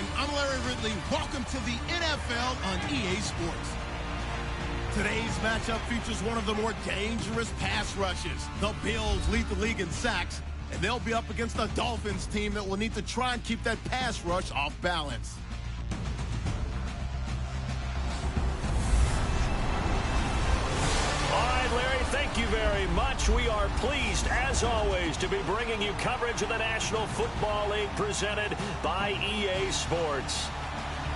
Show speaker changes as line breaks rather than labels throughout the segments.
everyone. I'm Larry Ridley. Welcome to the NFL on EA Sports. Today's matchup features one of the more dangerous pass rushes. The Bills lead the league in sacks, and they'll be up against a Dolphins team that will need to try and keep that pass rush off balance.
Larry, thank you very much. We are pleased, as always, to be bringing you coverage of the National Football League presented by EA Sports.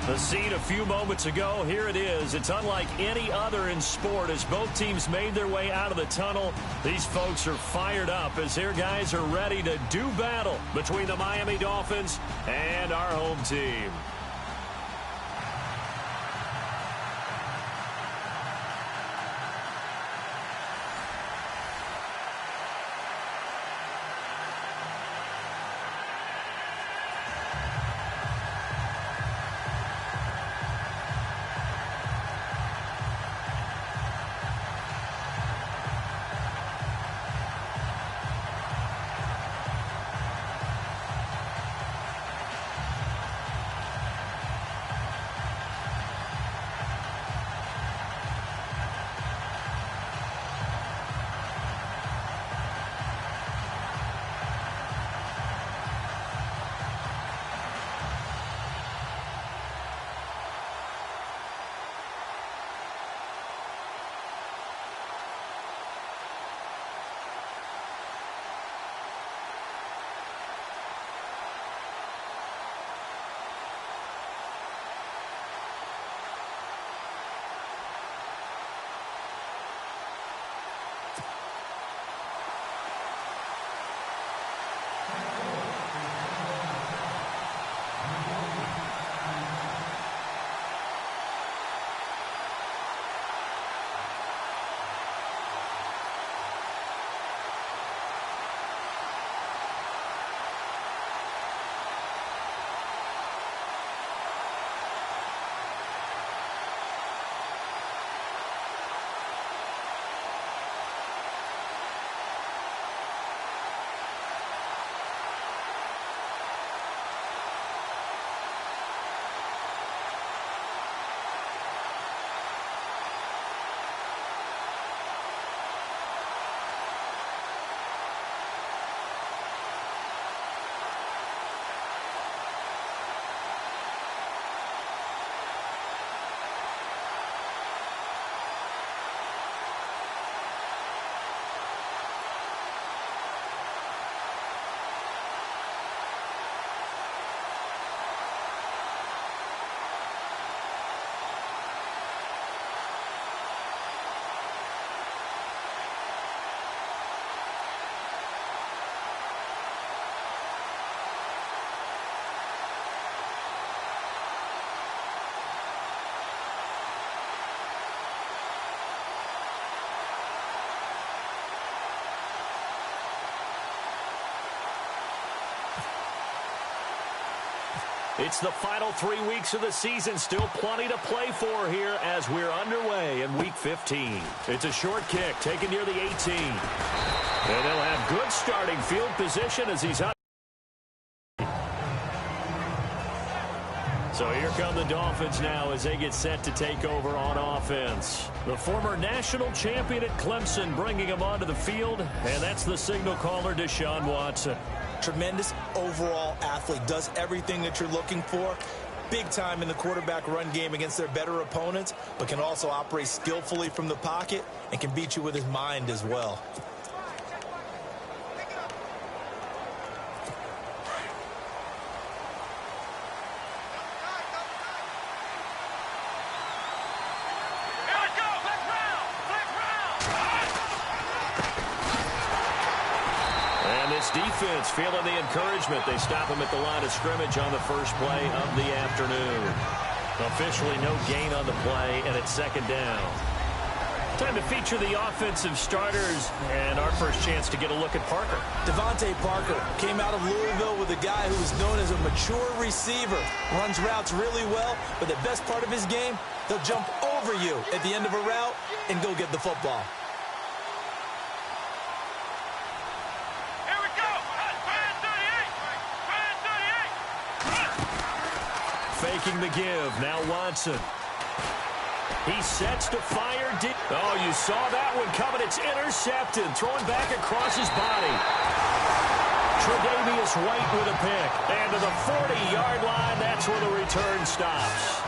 The scene a few moments ago, here it is. It's unlike any other in sport as both teams made their way out of the tunnel. These folks are fired up as their guys are ready to do battle between the Miami Dolphins and our home team. It's the final 3 weeks of the season. Still plenty to play for here as we're underway in Week 15. It's a short kick taken near the 18. And they'll have good starting field position as he's up. So here come the Dolphins now as they get set to take over on offense. The former national champion at Clemson bringing him onto the field, and that's the signal caller, Deshaun Watson.
Tremendous overall athlete, does everything that you're looking for. Big time in the quarterback run game against their better opponents, but can also operate skillfully from the pocket and can beat you with his mind as well.
Defense feeling the encouragement. They stop him at the line of scrimmage on the first play of the afternoon. Officially no gain on the play, and it's second down. Time to feature the offensive starters, and our first chance to get a look at Parker.
Devontae Parker came out of Louisville with a guy who is known as a mature receiver. Runs routes really well, but the best part of his game, they'll jump over you at the end of a route and go get the football.
taking the give. Now Watson. He sets to fire deep. Oh, you saw that one coming. It's intercepted. Throwing back across his body. Tre'Davious White with a pick. And to the 40-yard line, that's where the return stops.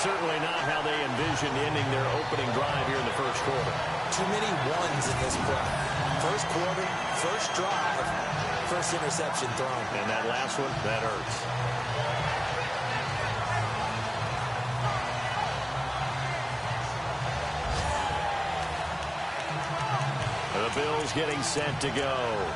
Certainly not how they envisioned ending their opening drive here in the first quarter.
Too many ones in this play. First quarter, first drive, first interception thrown.
And that last one, that hurts. The Bills getting set to go.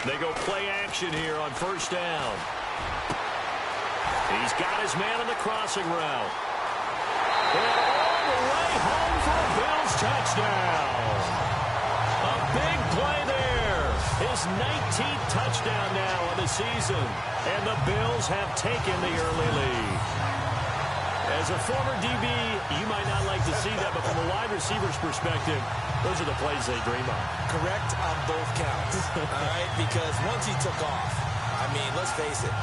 They go play action here on first down. He's got his man on the crossing route. And all the way home for a Bills touchdown. A big play there. His 19th touchdown now of the season. And the Bills have taken the early lead. As a former DB, you might not like to see that, but from a wide receiver's perspective, those are the plays they dream of.
Correct on both counts, all right? Because once he took off, I mean, let's face it,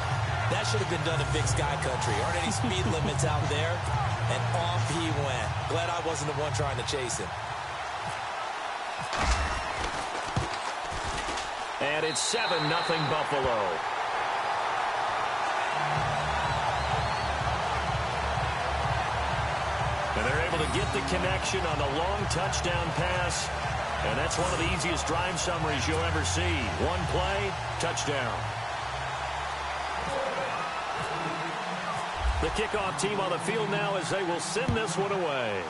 that should have been done in Big Sky Country. Aren't any speed limits out there? And off he went. Glad I wasn't the one trying to chase him.
And it's 7-0 Buffalo. And they're able to get the connection on a long touchdown pass. And that's one of the easiest drive summaries you'll ever see. One play, touchdown. The kickoff team on the field now as they will send this one away.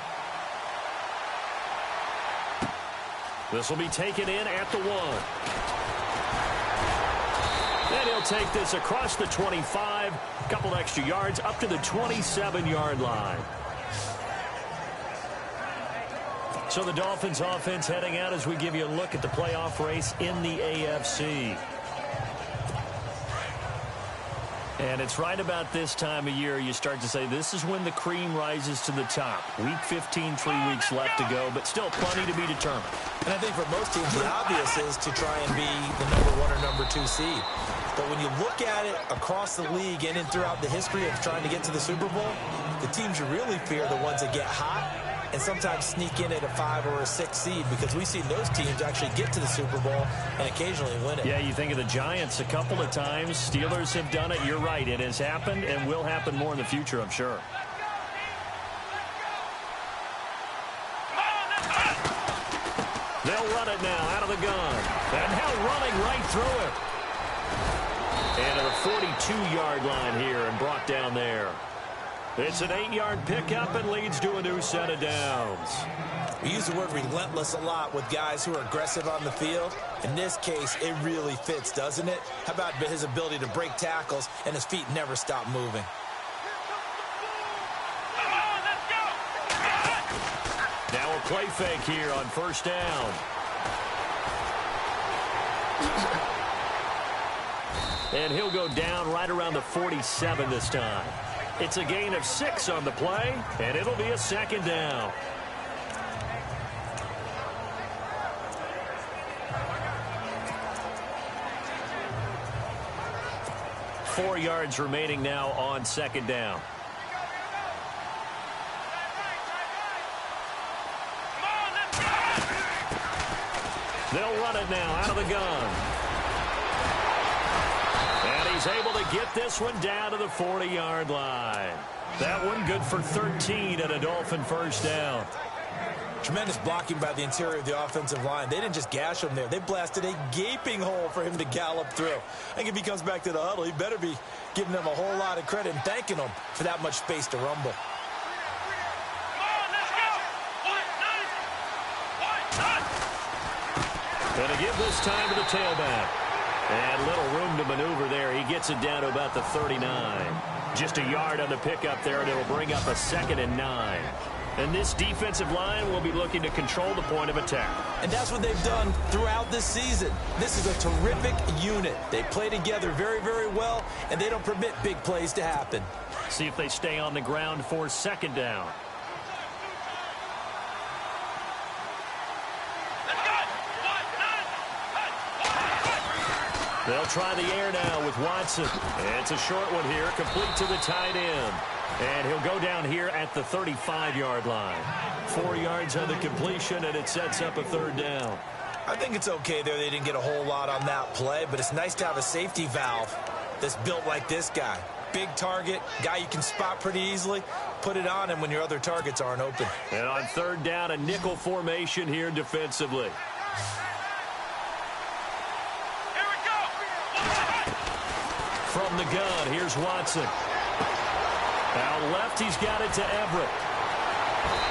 This will be taken in at the 1. And he'll take this across the 25. A couple extra yards up to the 27-yard line. So the Dolphins offense heading out as we give you a look at the playoff race in the AFC. And it's right about this time of year you start to say this is when the cream rises to the top. Week 15, 3 weeks left to go, but still plenty to be determined.
And I think for most teams, the obvious is to try and be the number 1 or number 2 seed. But when you look at it across the league and in throughout the history of trying to get to the Super Bowl, the teams you really fear are the ones that get hot and sometimes sneak in at a 5 or a 6 seed, because we've seen those teams actually get to the Super Bowl and occasionally win it.
Yeah, you think of the Giants a couple of times. Steelers have done it. You're right. It has happened and will happen more in the future, I'm sure. They'll run it now out of the gun. And now running right through it. And to the 42-yard line here and brought down there. It's an 8-yard pickup and leads to a new set of downs.
We use the word relentless a lot with guys who are aggressive on the field. In this case, it really fits, doesn't it? How about his ability to break tackles and his feet never stop moving?
Now a play fake here on first down. And he'll go down right around the 47 this time. It's a gain of 6 on the play, and it'll be a second down. Four yards remaining now on second down. They'll run it now out of the gun. And he's able to get this one down to the 40-yard line. That one good for 13 and a Dolphin first down.
Tremendous blocking by the interior of the offensive line. They didn't just gash him there. They blasted a gaping hole for him to gallop through. I think if he comes back to the huddle, he better be giving them a whole lot of credit and thanking them for that much space to rumble.
Going to give this time to the tailback. And little room to maneuver there. He gets it down to about the 39. Just a yard on the pickup there, and it'll bring up a 2nd and 9. And this defensive line will be looking to control the point of attack.
And that's what they've done throughout this season. This is a terrific unit. They play together very, very well, and they don't permit big plays to happen.
See if they stay on the ground for 2nd down. They'll try the air now with Watson. It's a short one here, complete to the tight end. And he'll go down here at the 35-yard line. 4 yards on the completion, and it sets up a 3rd down.
I think it's okay there. They didn't get a whole lot on that play, but it's nice to have a safety valve that's built like this guy. Big target, guy you can spot pretty easily. Put it on him when your other targets aren't open.
And on 3rd down, a nickel formation here defensively. From the gun, here's Watson. Out left, he's got it to Everett.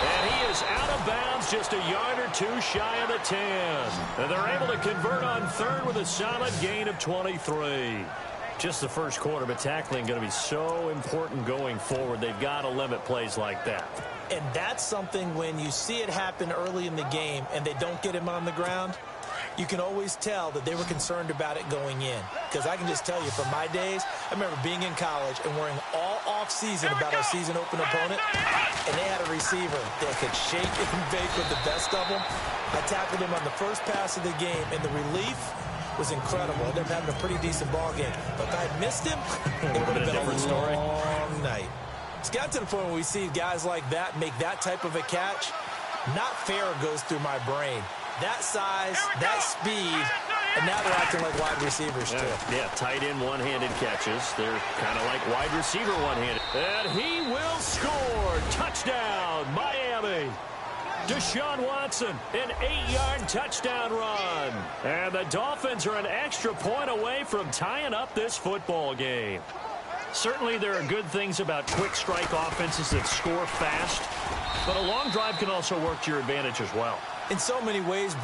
And he is out of bounds, just a yard or 2 shy of the 10. And they're able to convert on 3rd with a solid gain of 23. Just the first quarter, but tackling going to be so important going forward. They've got to limit plays like that.
And that's something when you see it happen early in the game and they don't get him on the ground, you can always tell that they were concerned about it going in. Because I can just tell you from my days, I remember being in college and worrying all off-season about our season-open opponent, and they had a receiver that could shake and bake with the best of them. I tackled him on the first pass of the game, and the relief was incredible. I ended up having a pretty decent ball game. But if I had missed him, it would have been a long night. It's got to the point where we see guys like that make that type of a catch. Not fair goes through my brain. That size, that speed, and now they're acting like wide receivers, too.
Yeah, tight end one-handed catches. They're kind of like wide receiver one-handed. And he will score. Touchdown, Miami. Deshaun Watson, an 8-yard touchdown run. And the Dolphins are an extra point away from tying up this football game. Certainly there are good things about quick strike offenses that score fast, but a long drive can also work to your advantage as well.
In so many ways,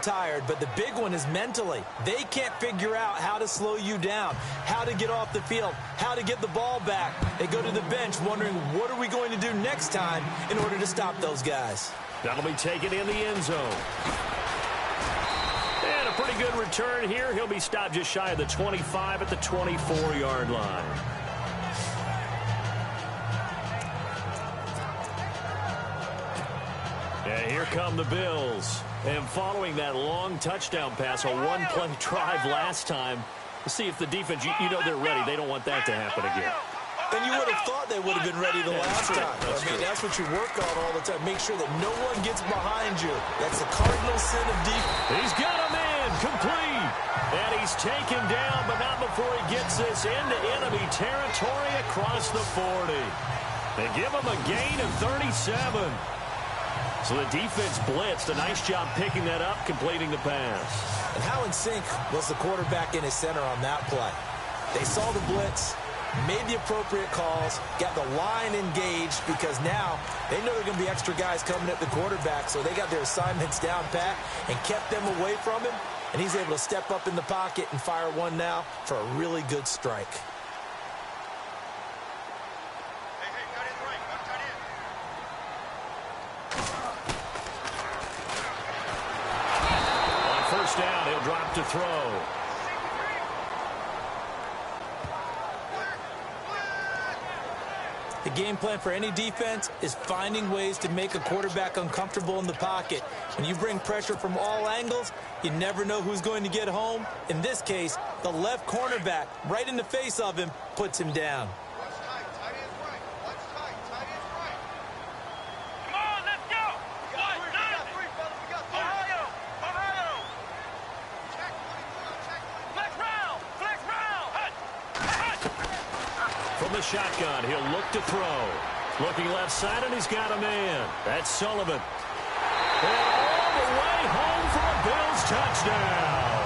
tired, but the big one is mentally. They can't figure out how to slow you down, how to get off the field, how to get the ball back. They go to the bench wondering, what are we going to do next time in order to stop those guys?
That'll be taken in the end zone. And a pretty good return here. He'll be stopped just shy of the 25 at the 24-yard line. And here come the Bills. And following that long touchdown pass, a one-play drive last time, to see if the defense, you know they're ready. They don't want that to happen again.
And you would have thought they would have been ready the last time. That's what you work on all the time. Make sure that no one gets behind you. That's the cardinal sin of defense.
He's got a man complete. And he's taken down, but not before he gets this into enemy territory across the 40. They give him a gain of 37. So the defense blitzed. A nice job picking that up, completing the pass.
And how in sync was the quarterback in his center on that play? They saw the blitz, made the appropriate calls, got the line engaged, because now they know there are going to be extra guys coming at the quarterback, so they got their assignments down pat and kept them away from him, and he's able to step up in the pocket and fire one now for a really good strike.
First down, he'll drop to throw.
The game plan for any defense is finding ways to make a quarterback uncomfortable in the pocket. When you bring pressure from all angles, you never know who's going to get home. In this case, the left cornerback, right in the face of him, puts him down.
Shotgun. He'll look to throw. Looking left side, and he's got a man. That's Sullivan. And all the way home for a Bills touchdown.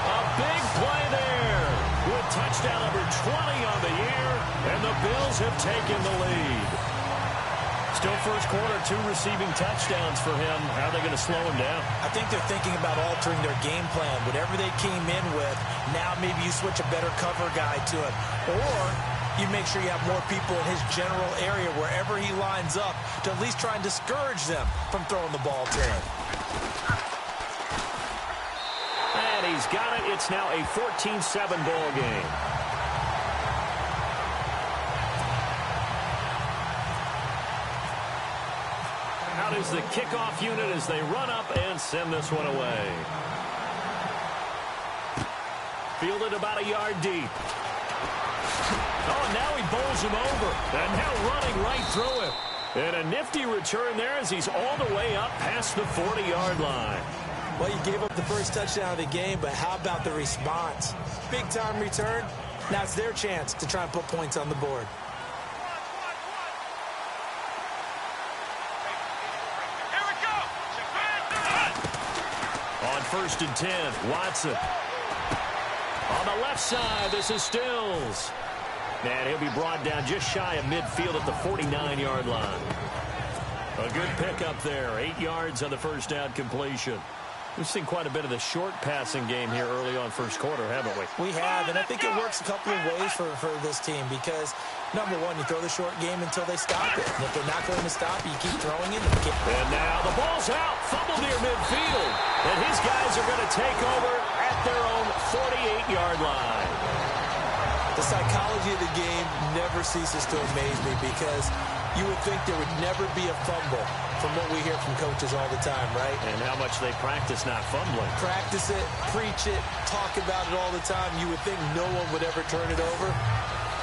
A big play there with touchdown number 20 on the year, and the Bills have taken the lead. Still first quarter, 2 receiving touchdowns for him. How are they going to slow him down?
I think they're thinking about altering their game plan. Whatever they came in with, now maybe you switch a better cover guy to him. Or you make sure you have more people in his general area wherever he lines up to at least try and discourage them from throwing the ball to him.
And he's got it. It's now a 14-7 ball game. Out is the kickoff unit as they run up and send this one away. Fielded about a yard deep. Oh, and now he bowls him over. And now running right through him. And a nifty return there as he's all the way up past the 40-yard line.
Well, you gave up the first touchdown of the game, but how about the response? Big-time return. Now it's their chance to try and put points on the board.
On 1st and 10, Watson. On the left side, this is Stills. And he'll be brought down just shy of midfield at the 49-yard line. A good pickup there. 8 yards on the first down completion. We've seen quite a bit of the short passing game here early on first quarter, haven't we?
We have, and I think it works a couple of ways for this team because, number one, you throw the short game until they stop it. And if they're not going to stop you, keep throwing it.
And now the ball's out. Fumble near midfield. And his guys are going to take over at their own 48-yard line.
The psychology of the game never ceases to amaze me because you would think there would never be a fumble from what we hear from coaches all the time, right?
And how much they practice not fumbling.
Practice it, preach it, talk about it all the time. You would think no one would ever turn it over.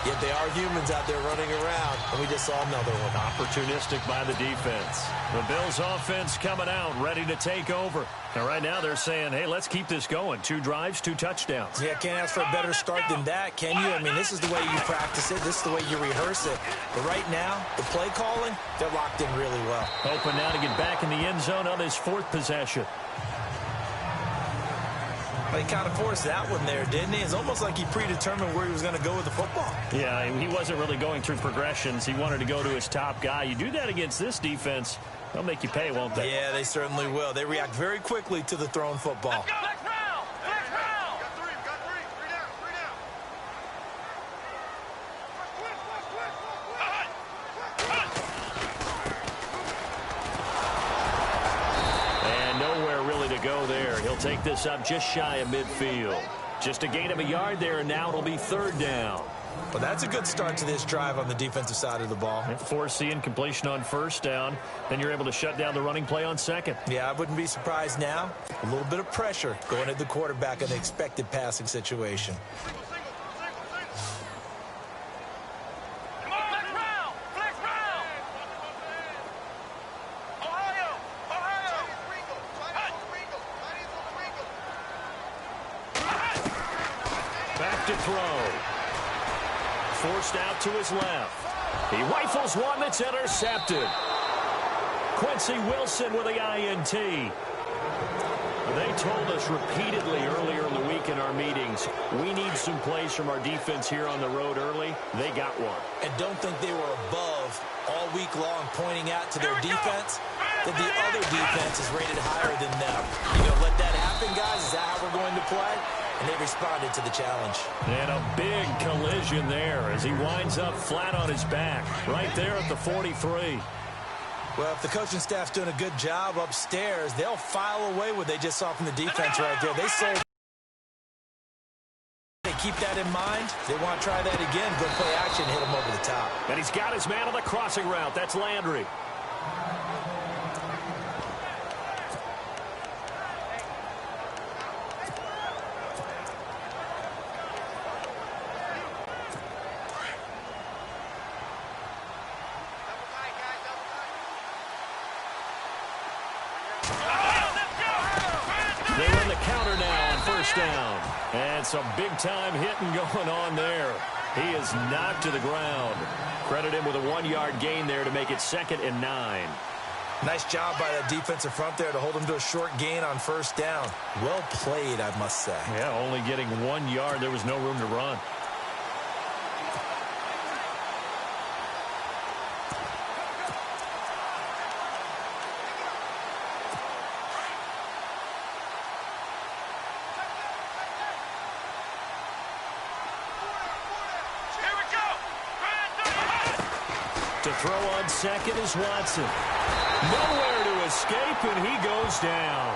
Yet they are humans out there running around, and we just saw another one.
Opportunistic by the defense. The Bills offense coming out, ready to take over. And right now they're saying, hey, let's keep this going. 2 drives, 2 touchdowns.
Yeah, can't ask for a better start than that, can you? I mean, this is the way you practice it. This is the way you rehearse it. But right now, the play calling, they're locked in really well.
Hoping now to get back in the end zone on his 4th possession.
He kind of forced that one there, didn't he? It's almost like he predetermined where he was going to go with the football.
Yeah, he wasn't really going through progressions. He wanted to go to his top guy. You do that against this defense, they'll make you pay, won't they?
Yeah, they certainly will. They react very quickly to the thrown football.
Take this up just shy of midfield. Just a gain of a yard there, and now it'll be 3rd down.
Well, that's a good start to this drive on the defensive side of the ball.
Forcing completion on 1st down. Then you're able to shut down the running play on 2nd.
Yeah, I wouldn't be surprised now. A little bit of pressure going at the quarterback in the expected passing situation.
Forced out to his left. He rifles one that's intercepted. Quincy Wilson with the INT. They told us repeatedly earlier in the week in our meetings, we need some plays from our defense here on the road early. They got one.
And don't think they were above all week long pointing out to their defense that the other defense is rated higher than them. You gonna let that happen, guys? Is that how we're going to play? And they responded to the challenge.
And a big collision there as he winds up flat on his back right there at the 43.
Well, if the coaching staff's doing a good job upstairs, they'll file away what they just saw from the defense right there. They sold. They keep that in mind. They want to try that again. Go play action, hit him over the top.
And he's got his man on the crossing route. That's Landry. They run the counter now on 1st down. And some big-time hitting going on there. He is knocked to the ground. Credit him with a 1-yard gain there to make it 2nd and 9.
Nice job by that defensive front there to hold him to a short gain on 1st down. Well played, I must say.
Yeah, only getting 1 yard. There was no room to run. To throw on second is Watson. Nowhere to escape, and he goes down.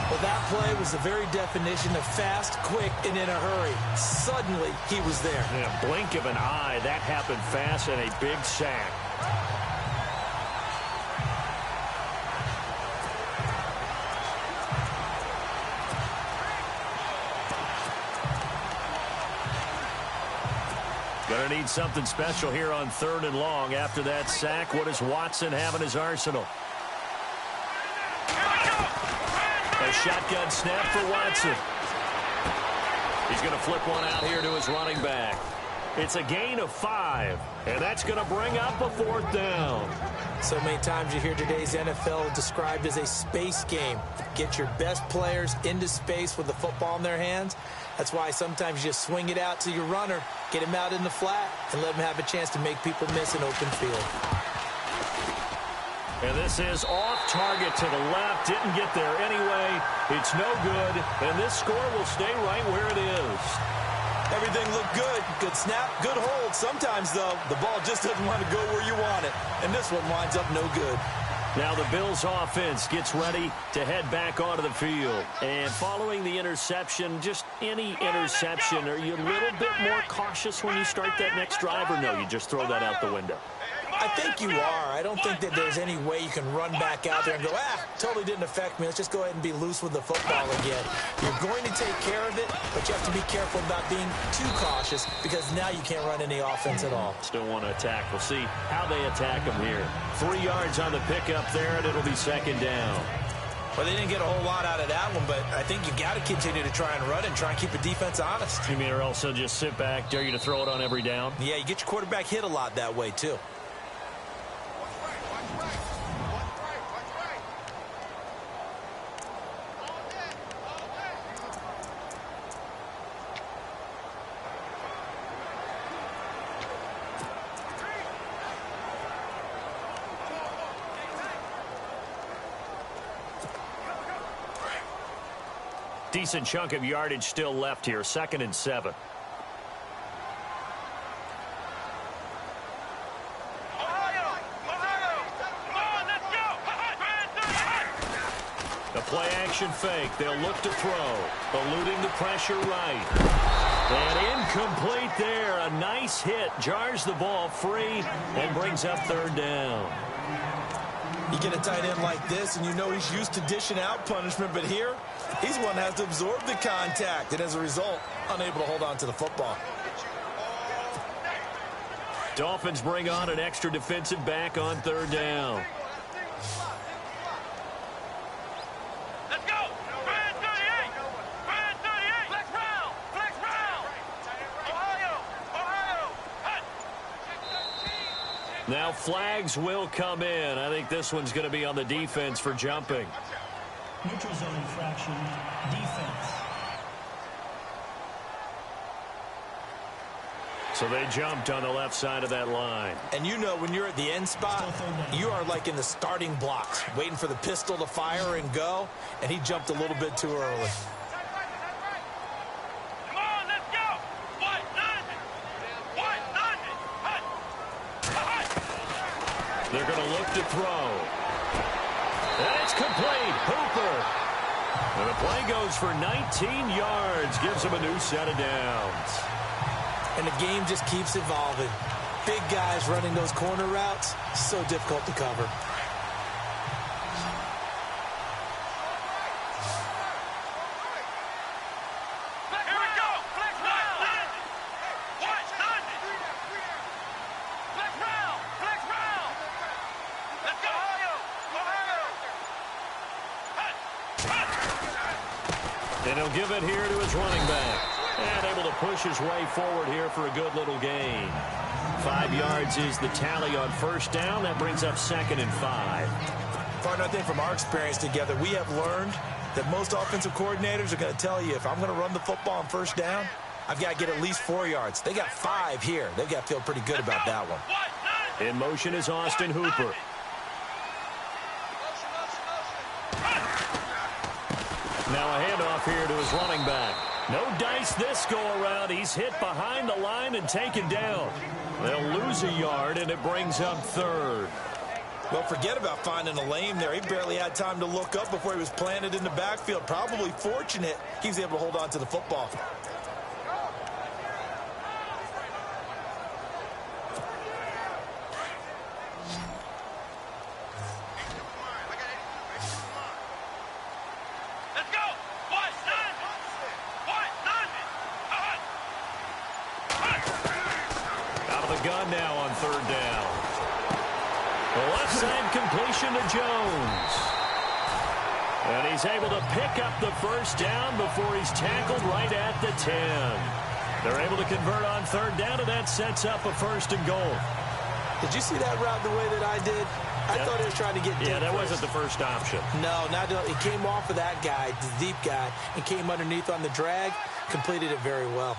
Well, that play was the very definition of fast, quick, and in a hurry. Suddenly, he was there.
In a blink of an eye, that happened fast, and a big sack. Gonna need something special here on 3rd and long. After that sack, what does Watson have in his arsenal? A shotgun snap for Watson. He's going to flip one out here to his running back. It's a gain of 5, and that's going to bring up a 4th down.
So many times you hear today's NFL described as a space game. Get your best players into space with the football in their hands. That's why sometimes you just swing it out to your runner, get him out in the flat, and let him have a chance to make people miss an open field.
And this is off target to the left. Didn't get there anyway. It's no good. And this score will stay right where it is.
Everything looked good. Good snap, good hold. Sometimes, though, the ball just doesn't want to go where you want it. And this one winds up no good.
Now the Bills offense gets ready to head back onto the field. And following the interception, just any interception, are you a little bit more cautious when you start that next drive, or no, you just throw that out the window?
I think you are. I don't think that there's any way you can run back out there and go, totally didn't affect me. Let's just go ahead and be loose with the football again. You're going to take care of it, but you have to be careful about being too cautious because now you can't run any offense at all.
Still want to attack. We'll see how they attack them here. 3 yards on the pickup there, and it'll be 2nd down.
Well, they didn't get a whole lot out of that one, but I think you got to continue to try and run and try and keep the defense honest.
You mean or also just sit back, dare you to throw it on every down?
Yeah, you get your quarterback hit a lot that way, too.
Decent chunk of yardage still left here. 2nd and 7. The play action fake. They'll look to throw. Eluding the pressure right. And incomplete there. A nice hit. Jars the ball free and brings up 3rd down.
You get a tight end like this, and you know he's used to dishing out punishment, but here, he's one that has to absorb the contact, and as a result, unable to hold on to the football.
Dolphins bring on an extra defensive back on 3rd down.
Let's go! Brand 38! Brand 38! Flex round! Flex round! Ohio! Hut!
Now flags will come in. I think this one's going to be on the defense for jumping.
Neutral zone infraction, defense.
So they jumped on the left side of that line.
And you know when you're at the end spot, you are like in the starting blocks, waiting for the pistol to fire and go, and he jumped a little bit too early.
Come on, let's go! What? Nothing! What? Nothing! Hut!
They're going to look to throw. And it's complete. Hooper. And the play goes for 19 yards. Gives him a new set of downs.
And the game just keeps evolving. Big guys running those corner routes, so difficult to cover.
Here we go! Flex round! What? Nothing! Flex round! Flex round! Let's go! Ohio!
And he'll give it here to his running back. And able to push his way forward here for a good little gain. 5 yards is the tally on 1st down. That brings up 2nd and 5.
Partner, I think from our experience together, we have learned that most offensive coordinators are going to tell you, if I'm going to run the football on 1st down, I've got to get at least 4 yards. They got 5 here. They've got to feel pretty good about that one.
In motion is Austin Hooper. Now a handoff here to his running back. No dice this go-around. He's hit behind the line and taken down. They'll lose a yard, and it brings up third.
Well, forget about finding a lane there. He barely had time to look up before he was planted in the backfield. Probably fortunate he was able to hold on to the football.
Gun now on third down. The left side completion to Jones. And he's able to pick up the first down before he's tackled right at the 10. They're able to convert on third down, and that sets up a 1st and goal.
Did you see that route the way that I did? I thought he was trying to get deep.
Yeah, that wasn't the first option.
No, not he came off of that guy, the deep guy, and came underneath on the drag, completed it very well.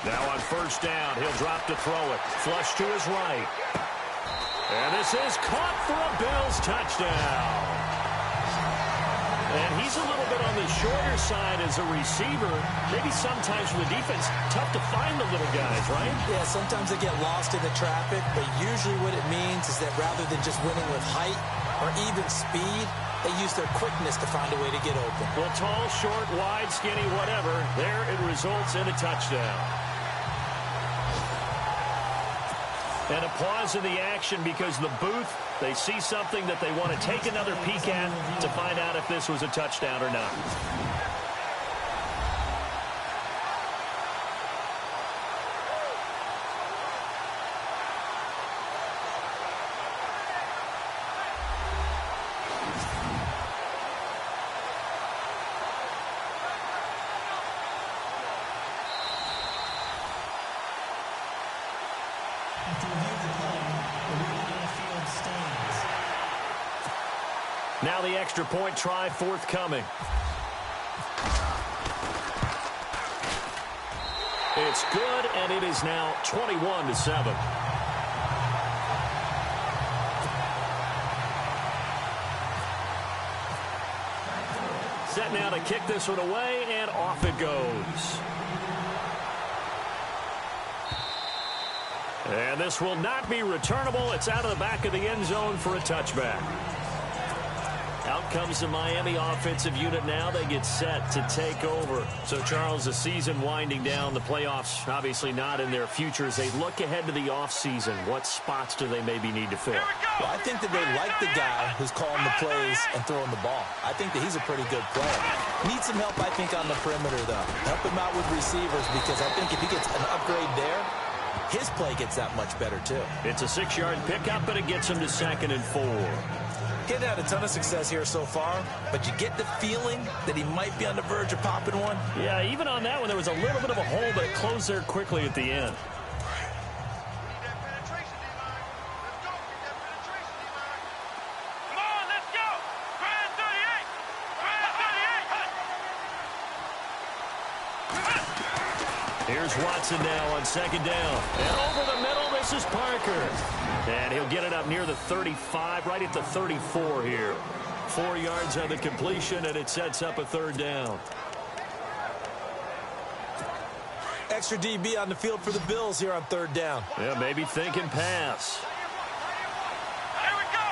Now on first down, he'll drop to throw it. Flush to his right. And this is caught for a Bills touchdown. And he's a little bit on the shorter side as a receiver. Maybe sometimes for the defense, tough to find the little guys, right?
Yeah, sometimes they get lost in the traffic, but usually what it means is that rather than just winning with height or even speed, they use their quickness to find a way to get open.
Well, tall, short, wide, skinny, whatever, there it results in a touchdown. And a pause in the action because the booth, they see something that they want to take another peek at to find out if this was a touchdown or not. Now the extra point try forthcoming. It's good, and it is now 21-7. Set now to kick this one away, and off it goes. And this will not be returnable. It's out of the back of the end zone for a touchback. Out comes the Miami offensive unit now. They get set to take over. So, Charles, the season winding down, the playoffs obviously not in their future. As they look ahead to the offseason, what spots do they maybe need to fill?
Well, I think that they like the guy who's calling the plays and throwing the ball. I think that he's a pretty good player. Needs some help, I think, on the perimeter, though. Help him out with receivers because I think if he gets an upgrade there, his play gets that much better, too.
It's a 6-yard pickup, and it gets him to 2nd and 4.
He's had a ton of success here so far, but you get the feeling that he might be on the verge of popping one.
Yeah, even on that one, there was a little bit of a hole, but it closed there quickly at the end. Here's Watson now on 2nd down. And over the middle, this is Parker. And he'll get it up near the 35, right at the 34 here. 4 yards on the completion, and it sets up a 3rd down.
Extra DB on the field for the Bills here on 3rd down.
Yeah, maybe thinking pass.
Here we go.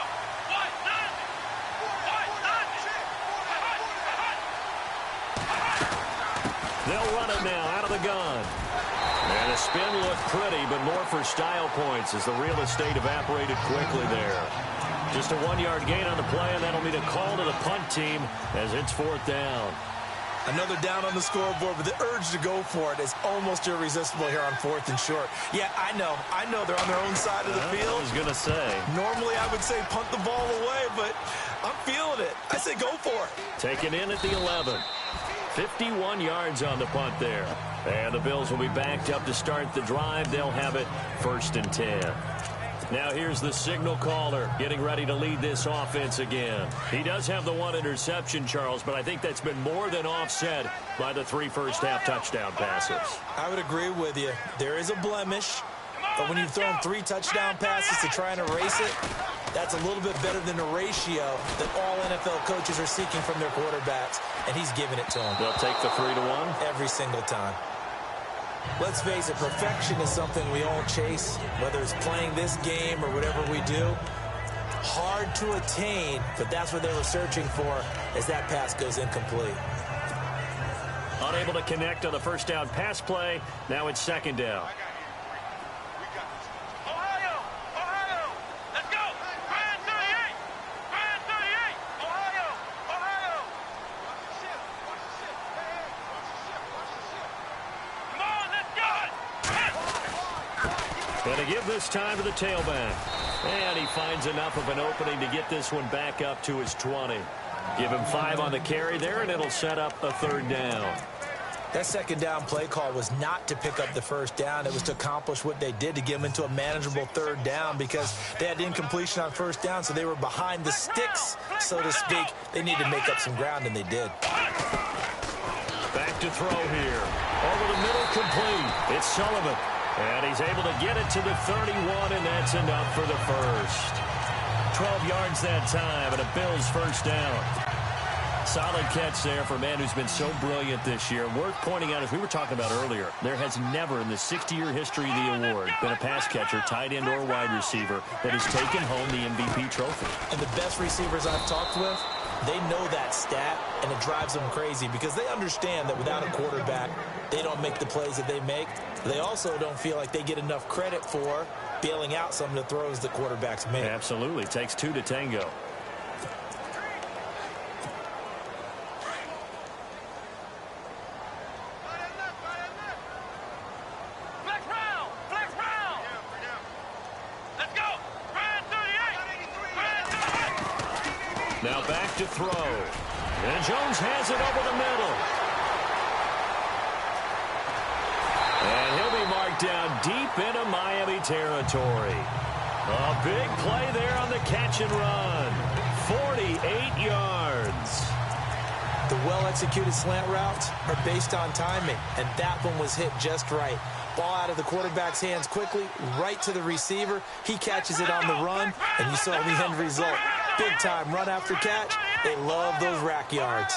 They'll run it now out of the gun. And the spin looked pretty, but more for style points as the real estate evaporated quickly there. Just a 1-yard gain on the play, and that'll be the call to the punt team as it's 4th down.
Another down on the scoreboard, but the urge to go for it is almost irresistible here on 4th and short. Yeah, I know they're on their own side of the field.
I was going to say.
Normally I would say punt the ball away, but I'm feeling it. I say go for it.
Taken in at the 11. 51 yards on the punt there. And the Bills will be backed up to start the drive. They'll have it 1st and 10. Now here's the signal caller getting ready to lead this offense again. He does have the 1 interception, Charles, but I think that's been more than offset by the 3 first-half touchdown passes.
I would agree with you. There is a blemish, But when you've thrown 3 touchdown passes to try and erase it, that's a little bit better than the ratio that all NFL coaches are seeking from their quarterbacks, and he's giving it to them.
They'll take the 3-1.
Every single time. Let's face it, perfection is something we all chase, whether it's playing this game or whatever we do. Hard to attain, but that's what they were searching for as that pass goes incomplete.
Unable to connect on the first down pass play. Now it's second down.
Ohio! Ohio! Let's go! Grand 38! Grand 38! Ohio! Ohio! Watch the ship! Watch the ship! Hey, watch the ship! Watch the ship! Come on, let's go!
And to give this time to the tailback. And he finds enough of an opening to get this one back up to his 20. Give him 5 on the carry there, and it'll set up a third down.
That second down play call was not to pick up the first down. It was to accomplish what they did, to get them into a manageable third down, because they had incompletion on first down, so they were behind the sticks, so to speak. They needed to make up some ground, and they did.
Back to throw here. Over the middle, complete. It's Sullivan. And he's able to get it to the 31, and that's enough for the first. 12 yards that time, and a Bills first down. Solid catch there for a man who's been so brilliant this year. Worth pointing out, as we were talking about earlier, there has never in the 60-year history of the award been a pass catcher, tight end, or wide receiver that has taken home the MVP trophy.
And the best receivers I've talked with, they know that stat, and it drives them crazy because they understand that without a quarterback, they don't make the plays that they make. They also don't feel like they get enough credit for bailing out some of the throws the quarterbacks make.
Absolutely. Takes 2 to tango. Now back to throw. And Jones has it over the middle. And he'll be marked down deep into Miami territory. A big play there on the catch and run. 48 yards.
The well-executed slant routes are based on timing, and that one was hit just right. Ball out of the quarterback's hands quickly, right to the receiver. He catches it on the run, and you saw the end result. Big-time run after catch. They love those rack yards.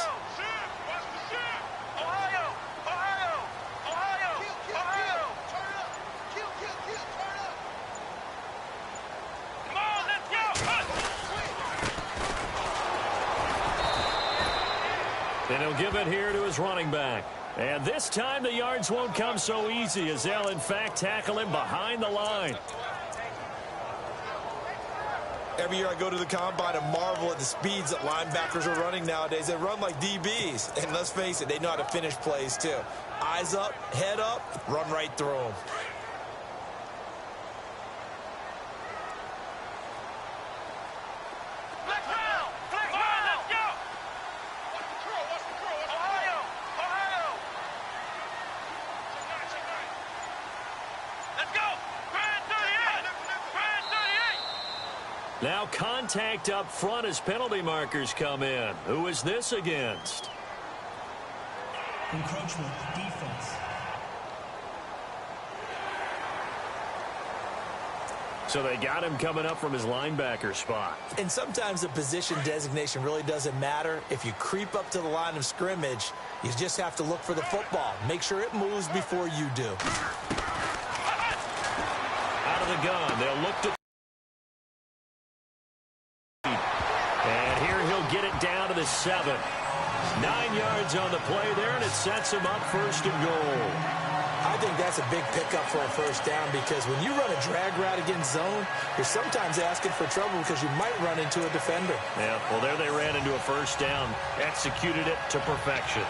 And he'll give it here to his running back. And this time the yards won't come so easy, as they'll in fact tackle him behind the line.
Every year I go to the combine and marvel at the speeds that linebackers are running nowadays. They run like DBs. And let's face it, they know how to finish plays too. Eyes up, head up, run right through them.
Now contact up front as penalty markers come in. Who is this against?
Encroachment, defense.
So they got him coming up from his linebacker spot.
And sometimes the position designation really doesn't matter. If you creep up to the line of scrimmage, you just have to look for the football. Make sure it moves before you do.
Out of the gun, they'll look to... And here he'll get it down to the 7. 9 yards on the play there, and it sets him up first and goal.
I think that's a big pickup for a first down, because when you run a drag route against zone, you're sometimes asking for trouble because you might run into a defender.
Yeah, well, there they ran into a first down, executed it to perfection.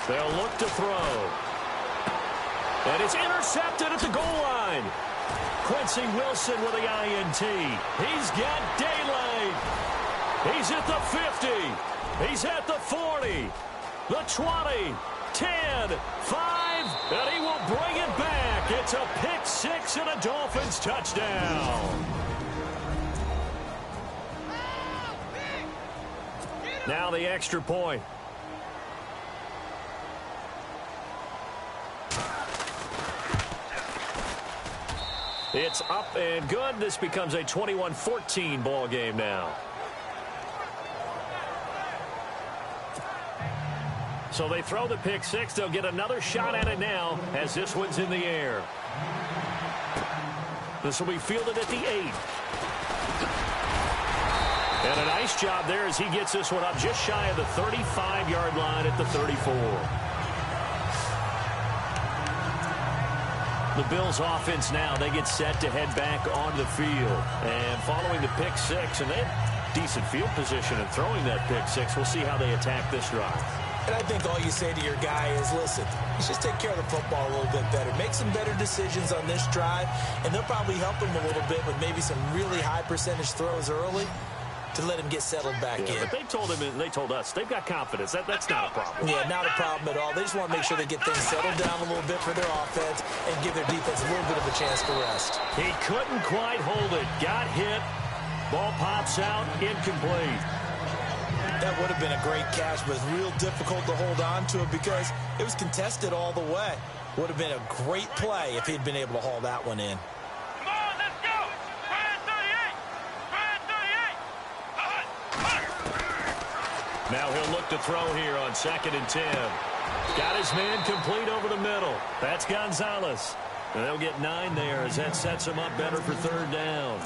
They'll look to throw. And it's intercepted at the goal line. Quincy Wilson with the INT. He's got daylight. He's at the 50. He's at the 40. The 20. 10. 5. It's a pick six and a Dolphins touchdown. Now the extra point. It's up and good. This becomes a 21-14 ball game now. So they throw the pick six. They'll get another shot at it now as this one's in the air. This will be fielded at the 8. And a nice job there as he gets this one up just shy of the 35-yard line at the 34. The Bills offense now, they get set to head back on the field. And following the pick six, and they have decent field position and throwing that pick six, we'll see how they attack this drive.
And I think all you say to your guy is, listen, let's just take care of the football a little bit better. Make some better decisions on this drive, and they'll probably help him a little bit with maybe some really high percentage throws early to let him get settled back in.
But they told him, and they told us, they've got confidence. That's not a problem.
Yeah, not a problem at all. They just want to make sure they get things settled down a little bit for their offense and give their defense a little bit of a chance to rest.
He couldn't quite hold it. Got hit. Ball pops out. Incomplete.
That would have been a great catch, but it's real difficult to hold on to it because it was contested all the way. Would have been a great play if he'd been able to haul that one in.
Come on, let's go. Brand 38.
Now he'll look to throw here on 2nd and 10. Got his man complete over the middle. That's Gonzalez. And they'll get 9 there as that sets him up better for 3rd down.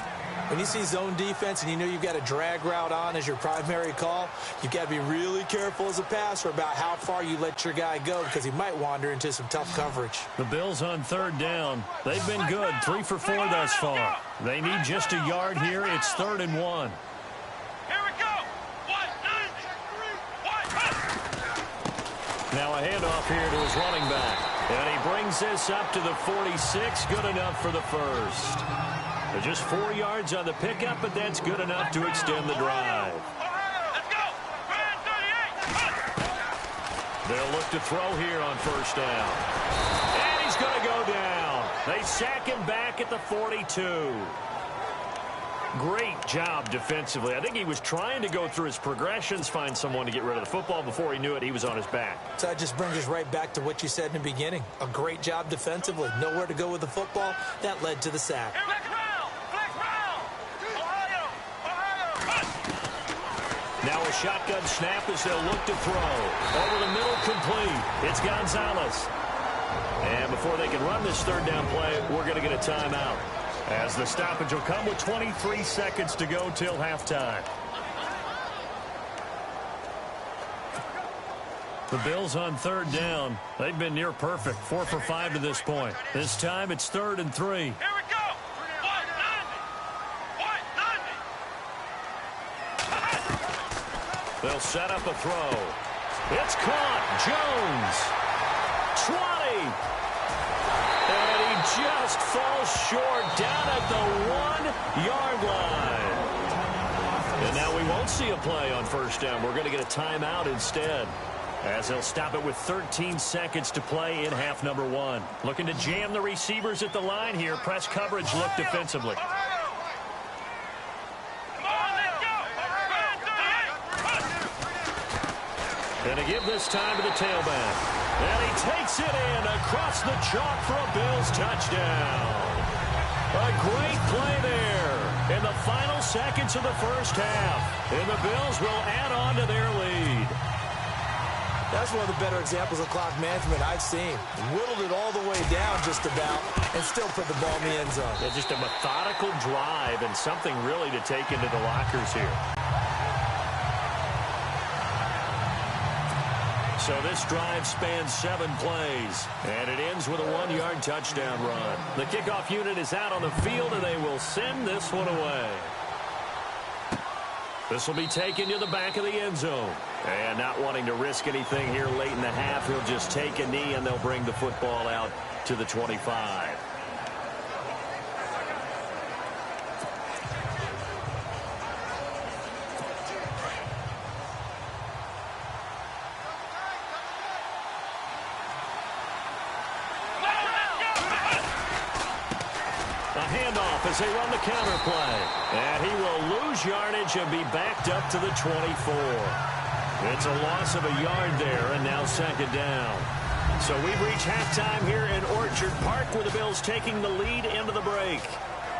When you see zone defense and you know you've got a drag route on as your primary call, you've got to be really careful as a passer about how far you let your guy go because he might wander into some tough coverage.
The Bills on 3rd down. They've been good, 3 for 4 thus far. They need just a yard here. It's 3rd and 1.
Here we go.
Now a handoff here to his running back. And he brings this up to the 46. Good enough for the first. They're just 4 yards on the pickup, but that's good enough to extend the drive.
Let's go. Brand 38.
They'll look to throw here on 1st down. And he's going to go down. They sack him back at the 42. Great job defensively. I think he was trying to go through his progressions, find someone to get rid of the football. Before he knew it, he was on his back.
So that just brings us right back to what you said in the beginning. A great job defensively. Nowhere to go with the football. That led to the sack.
Flex round. Ohio.
Now a shotgun snap as they'll look to throw. Over the middle, complete. It's Gonzalez. And before they can run this 3rd down play, we're going to get a timeout, as the stoppage will come with 23 seconds to go till halftime. The Bills on 3rd down. They've been near perfect, 4 for 5 to this point. This time it's 3rd and 3.
Here we go.
They'll set up a throw. It's caught. Jones. 20. And he just falls short down at the 1-yard line. And now we won't see a play on 1st down. We're going to get a timeout instead, as they'll stop it with 13 seconds to play in half number 1. Looking to jam the receivers at the line here. Press coverage look defensively. And to give this time to the tailback. And he takes it in across the chalk for a Bills touchdown. A great play there in the final seconds of the 1st half. And the Bills will add on to their lead.
That's one of the better examples of clock management I've seen. Whittled it all the way down just about and still put the ball in the end zone.
Yeah, just a methodical drive and something really to take into the lockers here. So this drive spans 7 plays, and it ends with a 1-yard touchdown run. The kickoff unit is out on the field, and they will send this one away. This will be taken to the back of the end zone. And not wanting to risk anything here late in the half, he'll just take a knee, and they'll bring the football out to the 25. handoff as they run the counter play. And he will lose yardage and be backed up to the 24. It's a loss of a yard there, and now second down. So we've reached halftime here in Orchard Park, where the Bills taking the lead into the break.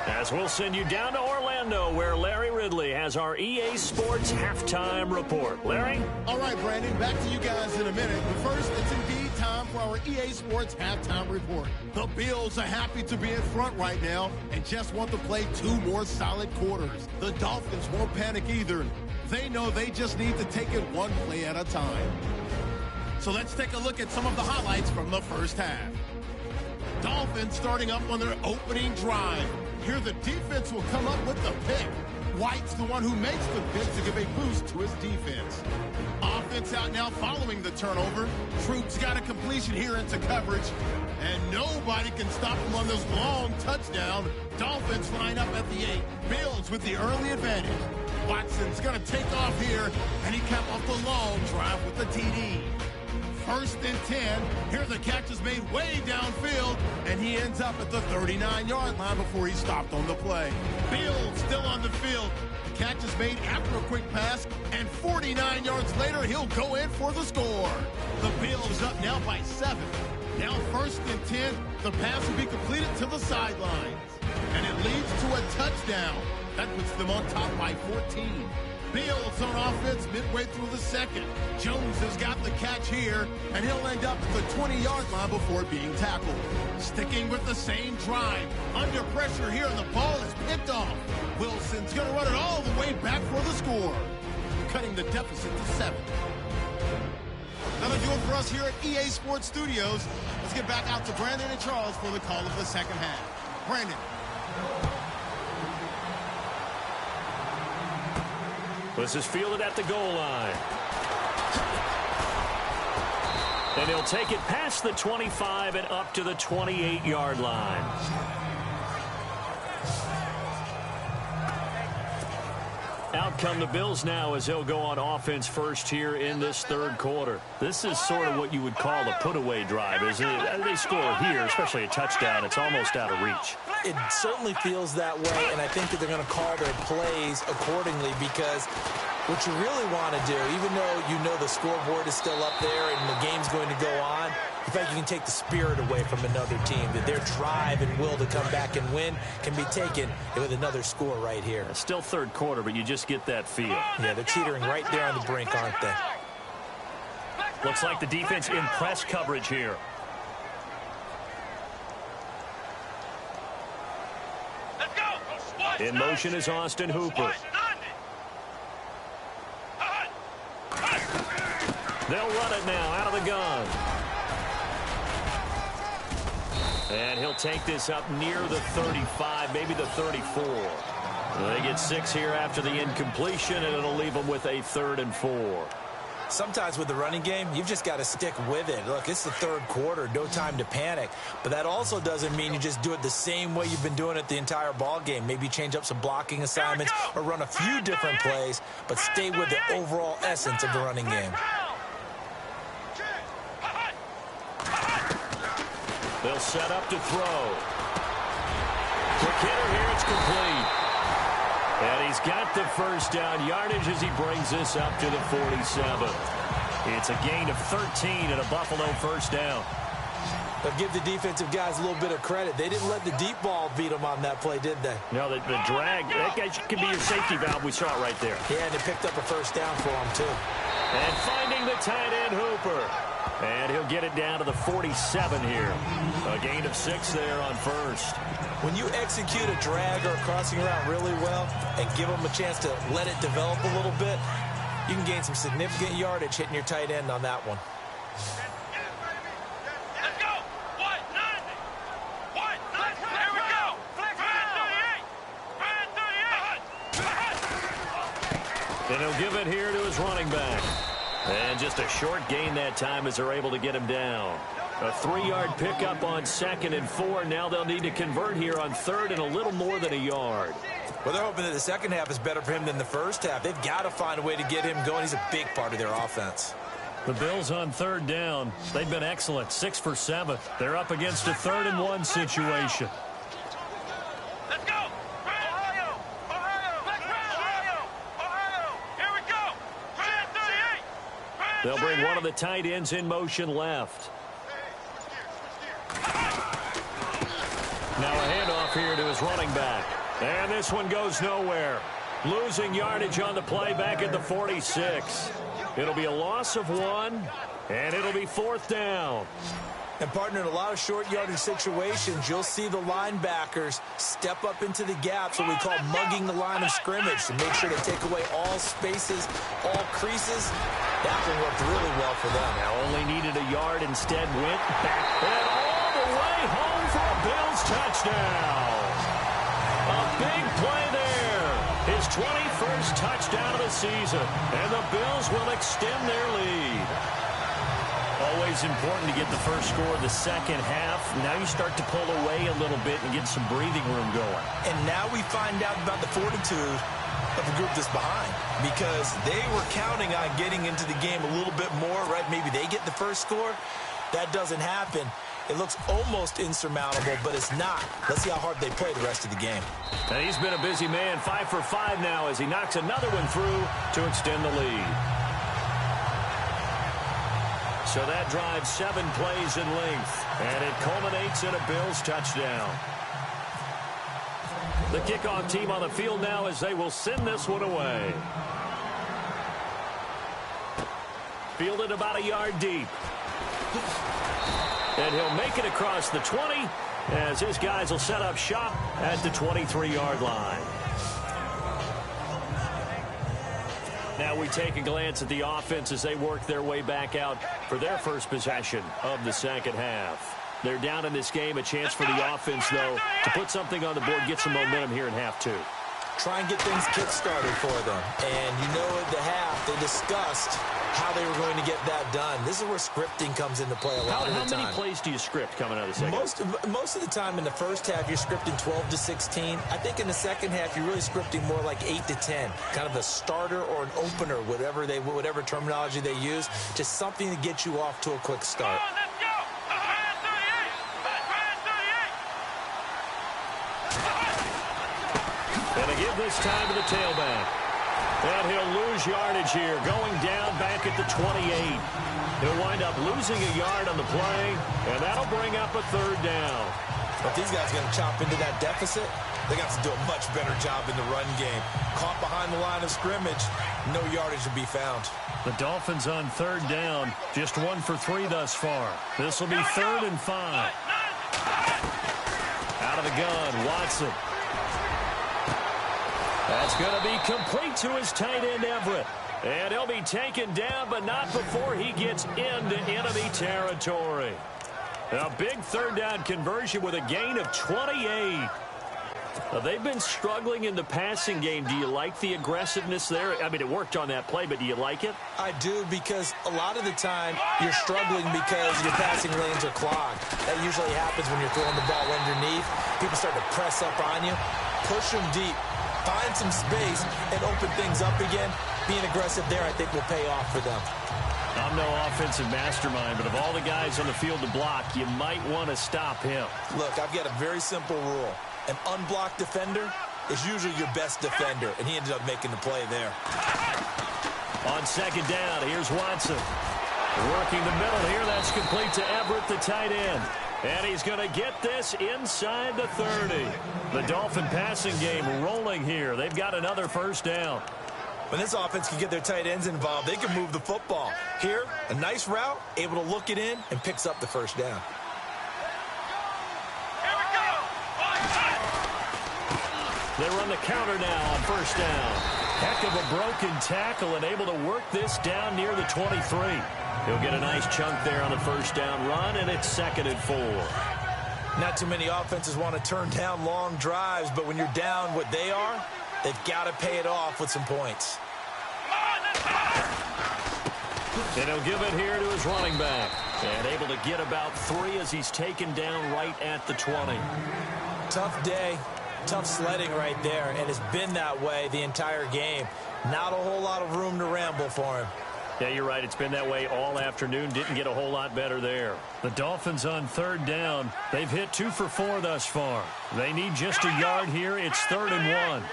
As we'll send you down to Orlando, where Larry Ridley has our EA Sports halftime report. Larry?
All right, Brandon, back to you guys in a minute. But first, it's indeed time for our EA Sports halftime report. The Bills are happy to be in front right now and just want to play 2 more solid quarters. The Dolphins won't panic either. They know they just need to take it 1 play at a time. So let's take a look at some of the highlights from the first half. Dolphins starting up on their opening drive. Here the defense will come up with the pick. White's the one who makes the pick to give a boost to his defense. Offense out now following the turnover. Troops got a completion here into coverage. And nobody can stop him on this long touchdown. Dolphins line up at the 8. Bills with the early advantage. Watson's going to take off here, and he capped off the long drive with the TD. 1st and 10. Here the catch is made way downfield, and he ends up at the 39-yard line before he stopped on the play. Bills still on the field. The catch is made after a quick pass, and 49 yards later, he'll go in for the score. The Bills up now by 7. Now 1st and 10. The pass will be completed to the sidelines, and it leads to a touchdown. That puts them on top by 14. Bills on offense midway through the second. Jones has got the catch here, and he'll end up at the 20-yard line before being tackled. Sticking with the same drive. Under pressure here, and the ball is picked off. Wilson's going to run it all the way back for the score, cutting the deficit to 7. That'll do it for us here at EA Sports Studios. Let's get back out to Brandon and Charles for the call of the second half. Brandon.
This is fielded at the goal line. And he'll take it past the 25 and up to the 28-yard line. Out come the Bills now as they'll go on offense first here in this third quarter. This is sort of what you would call a put-away drive, isn't it? They score here, especially a touchdown. It's almost out of reach.
It certainly feels that way, and I think that they're going to call their plays accordingly, because what you really want to do, even though you know the scoreboard is still up there and the game's going to go on, you feel like you can take the spirit away from another team, that their drive and will to come back and win can be taken with another score right here.
It's still third quarter, but you just get that feel.
Yeah, they're teetering right there on the brink, aren't they?
Looks like the defense in press coverage here. In motion is Austin Hooper. They'll run it now out of the gun. And he'll take this up near the 35, maybe the 34. They get 6 here after the incompletion, and it'll leave them with a 3rd and 4.
Sometimes with the running game, you've just got to stick with it. Look, it's the third quarter, no time to panic. But that also doesn't mean you just do it the same way you've been doing it the entire ball game. Maybe change up some blocking assignments or run a few different plays, but stay with the overall essence of the running game.
They'll set up to throw. Quick hitter here, it's complete. And he's got the first down yardage as he brings this up to the 47. It's a gain of 13 and a Buffalo first down.
But give the defensive guys a little bit of credit. They didn't let the deep ball beat them on that play, did they?
No, the drag, that guy could be your safety valve. We saw it right there.
Yeah, and they picked up a first down for him, too.
And finding the tight end, Hooper. And he'll get it down to the 47 here. A gain of 6 there on first.
When you execute a drag or a crossing route really well and give them a chance to let it develop a little bit, you can gain some significant yardage hitting your tight end on that one.
Let's go! What? 90! What? Here we go! Brand 38! Brand 38!
And he'll give it here to his running back. And just a short gain that time as they're able to get him down. A 3-yard pickup on 2nd and 4. Now they'll need to convert here on 3rd and a little more than a yard.
Well, they're hoping that the second half is better for him than the first half. They've got to find a way to get him going. He's a big part of their offense.
The Bills on 3rd down. They've been excellent, 6 for 7. They're up against a 3rd and 1 situation. They'll bring one of the tight ends in motion left. Now a handoff here to his running back. And this one goes nowhere. Losing yardage on the play back at the 46. It'll be a loss of 1, and it'll be 4th down.
And, partner, in a lot of short yardage situations, you'll see the linebackers step up into the gaps, what we call mugging the line of scrimmage, to make sure they take away all spaces, all creases. That one worked really well for them.
Now only needed a yard, instead went back and all the way home for a Bills touchdown. A big play there. His 21st touchdown of the season, and the Bills will extend their lead. Always important to get the first score of the second half. Now you start to pull away a little bit and get some breathing room going.
And now we find out about the fortitude of the group that's behind, because they were counting on getting into the game a little bit more, right? Maybe they get the first score. That doesn't happen. It looks almost insurmountable, but it's not. Let's see how hard they play the rest of the game.
And he's been a busy man, 5 for 5 now as he knocks another one through to extend the lead. So that drives 7 plays in length, and it culminates in a Bills touchdown. The kickoff team on the field now as they will send this one away. Fielded about a yard deep. And he'll make it across the 20 as his guys will set up shop at the 23-yard line. Now we take a glance at the offense as they work their way back out for their first possession of the second half. They're down in this game. A chance for the offense, though, to put something on the board, get some momentum here in half 2.
Try and get things kick-started for them. And you know at the half, they discussed how they were going to get that done. This is where scripting comes into play a lot of the time.
How many plays do you script coming out of the second?
Most of the time in the first half, you're scripting 12 to 16. I think in the second half, you're really scripting more like 8 to 10. Kind of a starter or an opener, whatever terminology they use. Just something to get you off to a quick start.
And they give this time to the tailback. And he'll lose yardage here, going down back at the 28. He'll wind up losing a yard on the play, and that'll bring up a 3rd down.
But these guys are going to chop into that deficit. They got to do a much better job in the run game. Caught behind the line of scrimmage, no yardage to be found.
The Dolphins on 3rd down, just 1 for 3 thus far. This will be 3rd and 5. Out of the gun, Watson. That's going to be complete to his tight end, Everett. And he'll be taken down, but not before he gets into enemy territory. A big 3rd down conversion with a gain of 28. They've been struggling in the passing game. Do you like the aggressiveness there? I mean, it worked on that play, but do you like it?
I do, because a lot of the time you're struggling because your passing lanes are clogged. That usually happens when you're throwing the ball underneath. People start to press up on you. Push them deep. Find some space and open things up again. Being aggressive there, I think, will pay off for them.
I'm no offensive mastermind, but of all the guys on the field to block, you might want to stop him.
Look, I've got a very simple rule. An unblocked defender is usually your best defender, and he ended up making the play there.
On 2nd down, here's Watson. Working the middle here, that's complete to Everett, the tight end. And he's going to get this inside the 30. The Dolphin passing game rolling here. They've got another 1st down.
When this offense can get their tight ends involved, they can move the football. Here, a nice route, able to look it in, and picks up the 1st down.
They run the counter now on 1st down. Heck of a broken tackle and able to work this down near the 23. He'll get a nice chunk there on the 1st down run, and it's 2nd and 4.
Not too many offenses want to turn down long drives, but when you're down what they are, they've got to pay it off with some points.
And he'll give it here to his running back. And able to get about 3 as he's taken down right at the 20.
Tough day. Tough sledding right there, and it's been that way the entire game. Not a whole lot of room to ramble for him.
Yeah, you're right. It's been that way all afternoon. Didn't get a whole lot better there. The Dolphins on 3rd down. They've hit 2 for 4 thus far. They need just a yard here. It's 3rd and 1.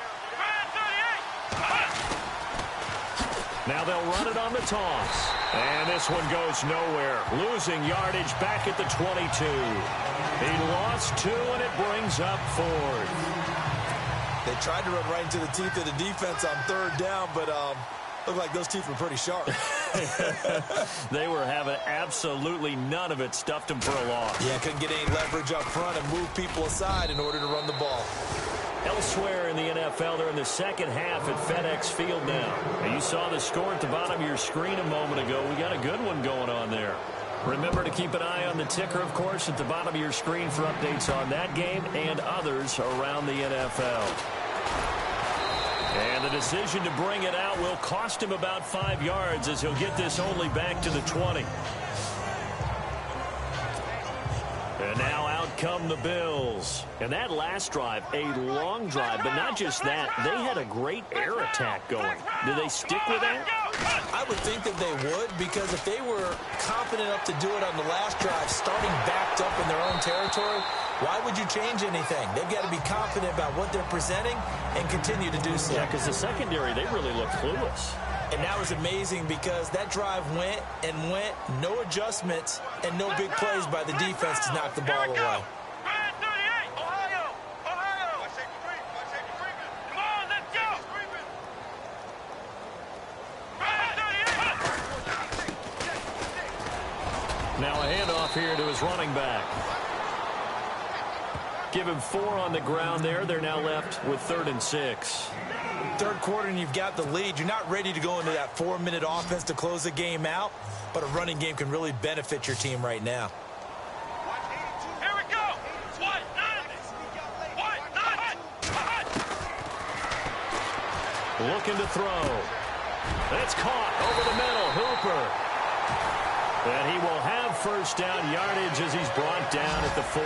Now they'll run it on the toss. And this one goes nowhere. Losing yardage back at the 22. He lost 2, and it brings up 4th.
They tried to run right into the teeth of the defense on 3rd down, but looked like those teeth were pretty sharp.
They were having absolutely none of it. Stuffed them for a loss.
Yeah, couldn't get any leverage up front and move people aside in order to run the ball.
Elsewhere in the NFL, they're in the second half at FedEx Field now. And you saw the score at the bottom of your screen a moment ago. We got a good one going on there. Remember to keep an eye on the ticker, of course, at the bottom of your screen for updates on that game and others around the NFL. And the decision to bring it out will cost him about 5 yards as he'll get this only back to the 20. And now out come the Bills. And that last drive, a long drive, but not just that. They had a great air attack going. Do they stick with that?
I would think that they would, because if they were confident enough to do it on the last drive, starting backed up in their own territory, why would you change anything? They've got to be confident about what they're presenting and continue to do so.
Yeah, because the secondary, they really look clueless.
And that was amazing because that drive went and went, no adjustments, and no big plays by the defense to knock the ball away.
Now a handoff here to his running back. Give him 4 on the ground there. They're now left with 3rd and 6.
3rd quarter and you've got the lead. You're not ready to go into that 4-minute offense to close the game out, but a running game can really benefit your team right now.
Here we go.
Looking to throw. It's caught over the middle. Hooper. And he will have 1st down yardage as he's brought down at the 41.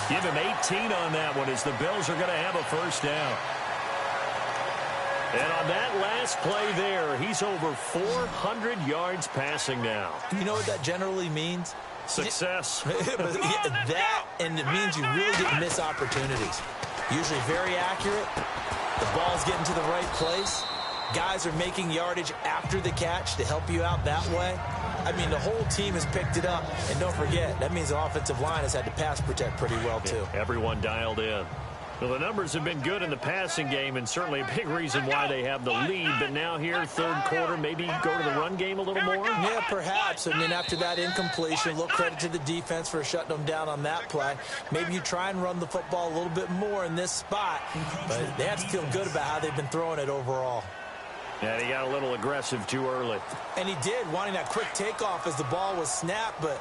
Give him 18 on that one as the Bills are going to have a 1st down. And on that last play there, he's over 400 yards passing now.
You know what that generally means?
Success.
That, and it means you really didn't miss opportunities. Usually very accurate. The ball's getting to the right place. Guys are making yardage after the catch to help you out that way. I mean, the whole team has picked it up. And don't forget, that means the offensive line has had to pass protect pretty well, too.
Yeah, everyone dialed in. Well, the numbers have been good in the passing game, and certainly a big reason why they have the lead. But now here, 3rd quarter, maybe go to the run game a little more?
Yeah, perhaps. I mean, after that incompletion, a little credit to the defense for shutting them down on that play. Maybe you try and run the football a little bit more in this spot. But they have to feel good about how they've been throwing it overall.
And he got a little aggressive too early.
And he did, wanting that quick takeoff as the ball was snapped. But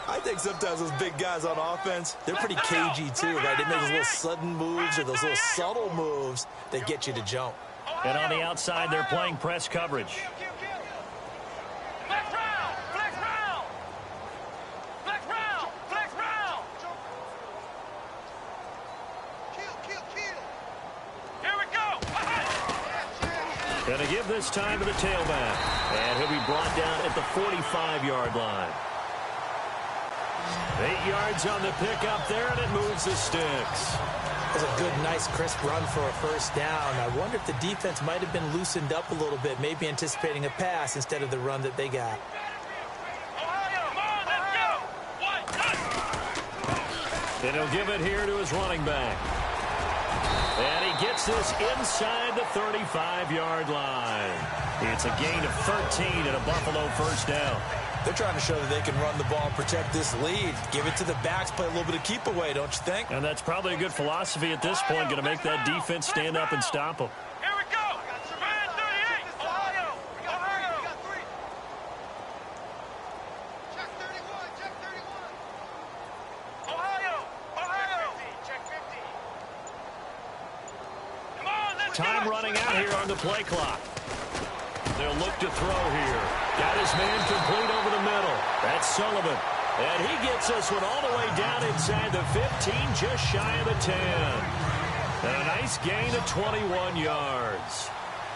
I think sometimes those big guys on offense, they're pretty cagey too, right? They make those little sudden moves or those little subtle moves that get you to jump.
And on the outside, they're playing press coverage. Going to give this time to the tailback. And he'll be brought down at the 45-yard line. 8 yards on the pickup there, and it moves the sticks.
That's a good, nice, crisp run for a 1st down. I wonder if the defense might have been loosened up a little bit, maybe anticipating a pass instead of the run that they got.
And he'll give it here to his running back. And he gets this inside the 35-yard line. It's a gain of 13 and a Buffalo 1st down.
They're trying to show that they can run the ball and protect this lead. Give it to the backs, play a little bit of keep away, don't you think?
And that's probably a good philosophy at this point, going to make that defense stand up and stop them.
Here we go. Man 38. Ohio. Ohio. We got 3. Check 31. Check 31. Ohio. Ohio. Check 50. Come on, let's go.
Time running out here on the play clock. They'll look to throw here. Got his man complete over the middle. That's Sullivan. And he gets this one all the way down inside the 15, just shy of the 10. And a nice gain of 21 yards.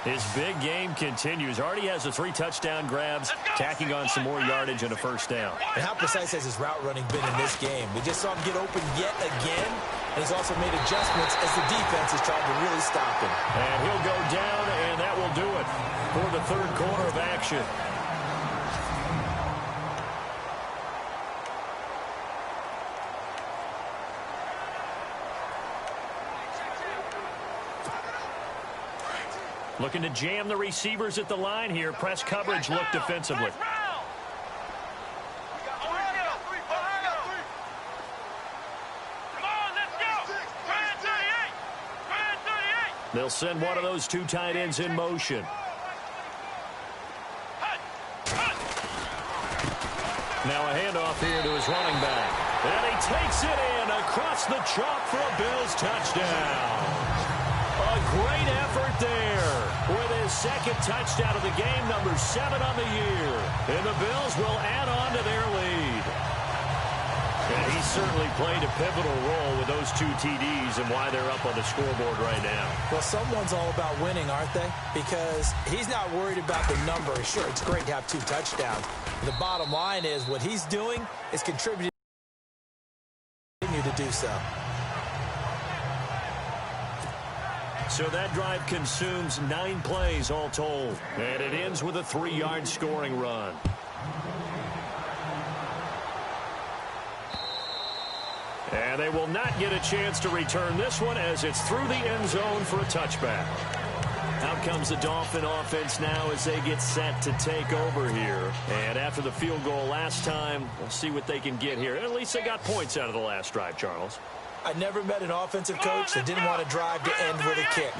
His big game continues. Already has the 3 touchdown grabs, tacking on some more yardage and a 1st down.
And how precise has his route running been in this game? We just saw him get open yet again, and he's also made adjustments as the defense has tried to really stop him.
And he'll go down, and that will do it for the 3rd quarter of action. Looking to jam the receivers at the line here. Press coverage look defensively. They'll send one of those two tight ends in motion. Now a handoff here to his running back. And he takes it in across the chalk for a Bills touchdown. A great effort there with his second touchdown of the game, number 7 on the year. And the Bills will add on to their lead. And he certainly played a pivotal role with those 2 TDs and why they're up on the scoreboard right now.
Well, someone's all about winning, aren't they? Because he's not worried about the number. Sure, it's great to have 2 touchdowns. The bottom line is what he's doing is contributing to do so.
So that drive consumes 9 plays all told. And it ends with a 3-yard scoring run. And they will not get a chance to return this one as it's through the end zone for a touchback. Out comes the Dolphin offense now as they get set to take over here. And after the field goal last time, we'll see what they can get here. At least they got points out of the last drive, Charles.
I never met an offensive coach that didn't want to drive to end with a kick.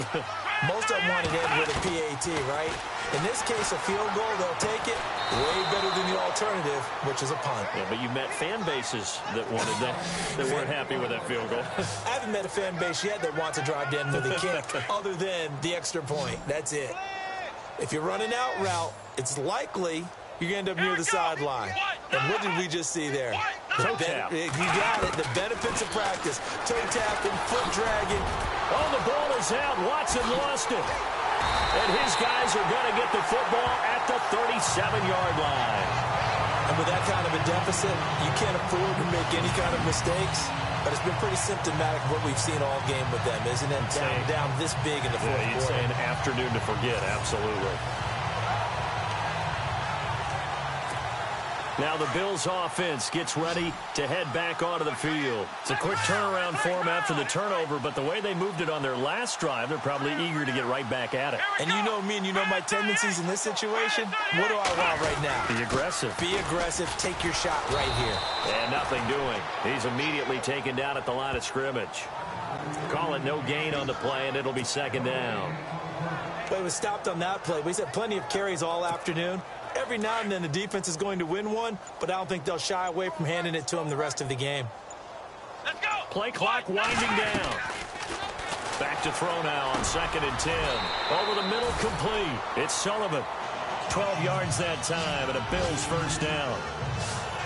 Most of them want to end with a PAT, right? In this case, a field goal, they'll take it. Way better than the alternative, which is a punt.
Yeah, but you met fan bases that wanted that weren't happy with that field goal.
I haven't met a fan base yet that wants to drive to end with a kick other than the extra point. That's it. If you're running out route, it's likely you're going to end up near the sideline. And what did we just see there?
Toe tap.
You got it. The benefits of practice. Toe tapping, foot dragging.
Oh, the ball is out. Watson lost it. And his guys are going to get the football at the 37-yard line.
And with that kind of a deficit, you can't afford to make any kind of mistakes. But it's been pretty symptomatic of what we've seen all game with them, isn't it? Down this big in the fourth quarter.
You'd say an afternoon to forget, absolutely. Now the Bills offense gets ready to head back onto the field. It's a quick turnaround for them after the turnover, but the way they moved it on their last drive, they're probably eager to get right back at it.
And you know me and you know my tendencies in this situation. What do I want right now?
Be aggressive.
Be aggressive. Take your shot right here.
And nothing doing. He's immediately taken down at the line of scrimmage. Call it no gain on the play, and it'll be second down.
But it was stopped on that play. We've had plenty of carries all afternoon. Every now and then the defense is going to win one, but I don't think they'll shy away from handing it to them the rest of the game.
Let's go.
Play clock winding down. Back to throw now on 2nd and 10. Over the middle, complete. It's Sullivan. 12 yards that time, and a Bills first down.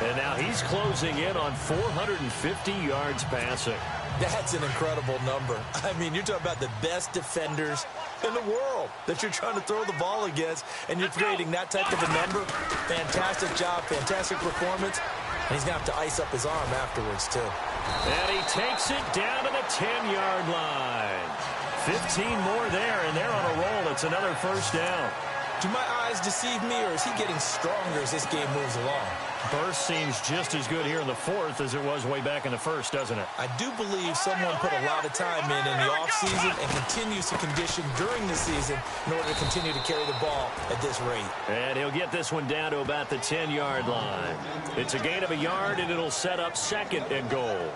And now he's closing in on 450 yards passing.
That's an incredible number. I mean, you're talking about the best defenders in the world that you're trying to throw the ball against, and you're creating that type of a number. Fantastic job, fantastic performance. And he's going to have to ice up his arm afterwards, too.
And he takes it down to the 10-yard line. 15 more there, and they're on a roll. It's another first down.
Do my eyes deceive me, or is he getting stronger as this game moves along?
Burst seems just as good here in the fourth as it was way back in the first, doesn't it?
I do believe someone put a lot of time in the offseason and continues to condition during the season in order to continue to carry the ball at this rate.
And he'll get this one down to about the 10-yard line. It's a gain of a yard, and it'll set up 2nd and goal.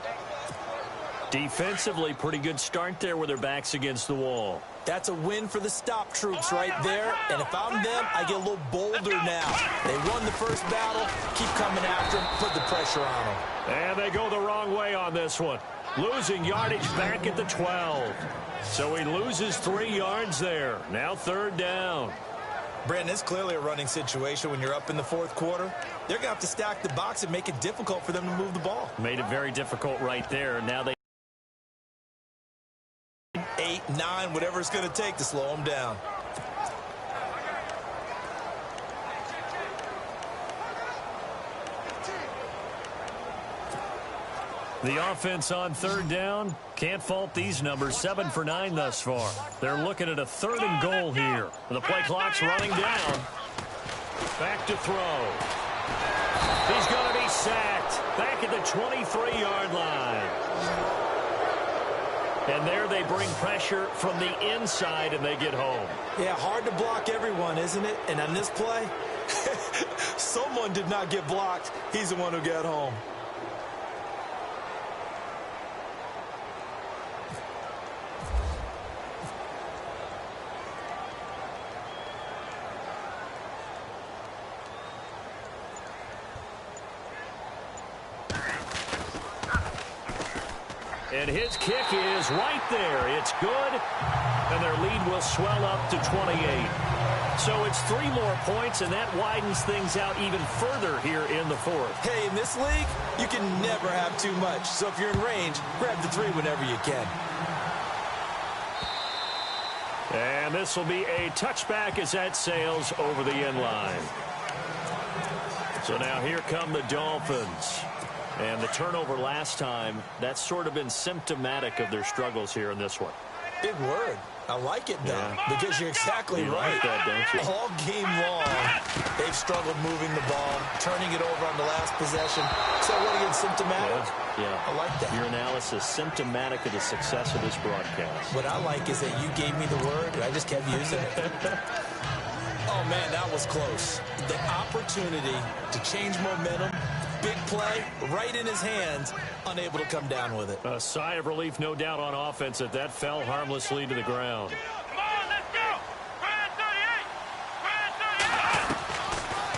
Defensively, pretty good start there with their backs against the wall.
That's a win for the stop troops right there. And if I'm them, I get a little bolder now. They won the first battle. Keep coming after them. Put the pressure on them.
And they go the wrong way on this one. Losing yardage back at the 12. So he loses 3 yards there. Now 3rd down.
Brandon, it's clearly a running situation when you're up in the fourth quarter. They're going to have to stack the box and make it difficult for them to move the ball.
Made it very difficult right there. Now they
8, 9, whatever it's going to take to slow them down.
The offense on 3rd down. Can't fault these numbers. 7 for 9 thus far. They're looking at a 3rd and goal here. The play clock's running down. Back to throw. He's going to be sacked. Back at the 23-yard line. And there they bring pressure from the inside, and they get home.
Yeah, hard to block everyone, isn't it? And on this play, someone did not get blocked. He's the one who got home.
And his kick is right there. It's good, and their lead will swell up to 28. So it's 3 more points, and that widens things out even further here in the fourth.
Hey, in this league, you can never have too much. So if you're in range, grab the 3 whenever you can.
And this will be a touchback as that sails over the end line. So now here come the Dolphins. And the turnover last time, that's sort of been symptomatic of their struggles here in this one.
Big word. I like it, though, because you're exactly
you
right.
Like that, don't you?
All game long, they've struggled moving the ball, turning it over on the last possession. So what again, symptomatic?
Yeah.
I like that.
Your analysis, symptomatic of the success of this broadcast.
What I like is that you gave me the word, and I just kept using it. Oh, man, that was close. The opportunity to change momentum, big play, right in his hands, unable to come down with it.
A sigh of relief, no doubt, on offense that that fell harmlessly to the ground.
Come on, let's go. Brand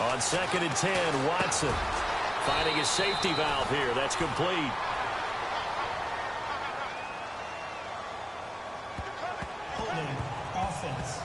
38.
On 2nd and 10, Watson finding his safety valve here. That's complete.
Holding offense.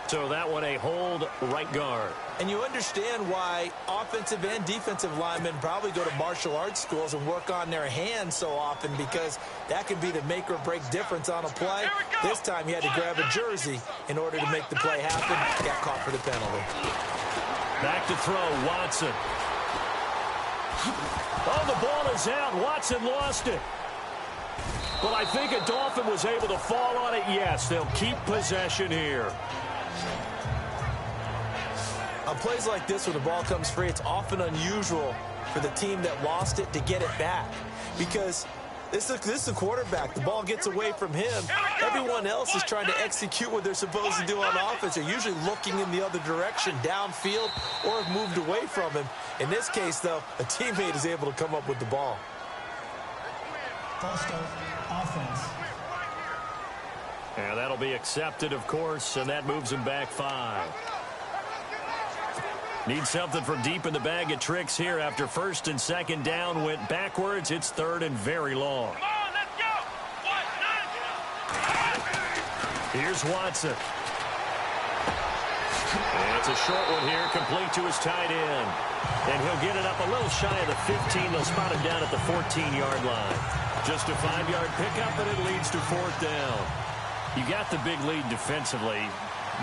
So that one a hold, right guard.
And you understand why offensive and defensive linemen probably go to martial arts schools and work on their hands so often, because that can be the make or break difference on a play. This time he had to grab a jersey in order to make the play happen. Got caught for the penalty.
Back to throw, Watson. Oh, the ball is out. Watson lost it. Well, I think a Dolphin was able to fall on it. Yes, they'll keep possession here.
On plays like this where the ball comes free, it's often unusual for the team that lost it to get it back, because this is the quarterback. The ball gets away from him. Everyone else is trying to execute what they're supposed to do on offense. They're usually looking in the other direction, downfield, or have moved away from him. In this case, though, a teammate is able to come up with the ball.
False start, offense.
And that'll be accepted, of course, and that moves him back 5. Need something from deep in the bag of tricks here after 1st and 2nd down went backwards. It's 3rd and very long.
Come on, let's go.
Here's Watson. And it's a short one here, complete to his tight end. And he'll get it up a little shy of the 15. They'll spot him down at the 14-yard line. Just a 5-yard pickup, and it leads to 4th down. You got the big lead defensively.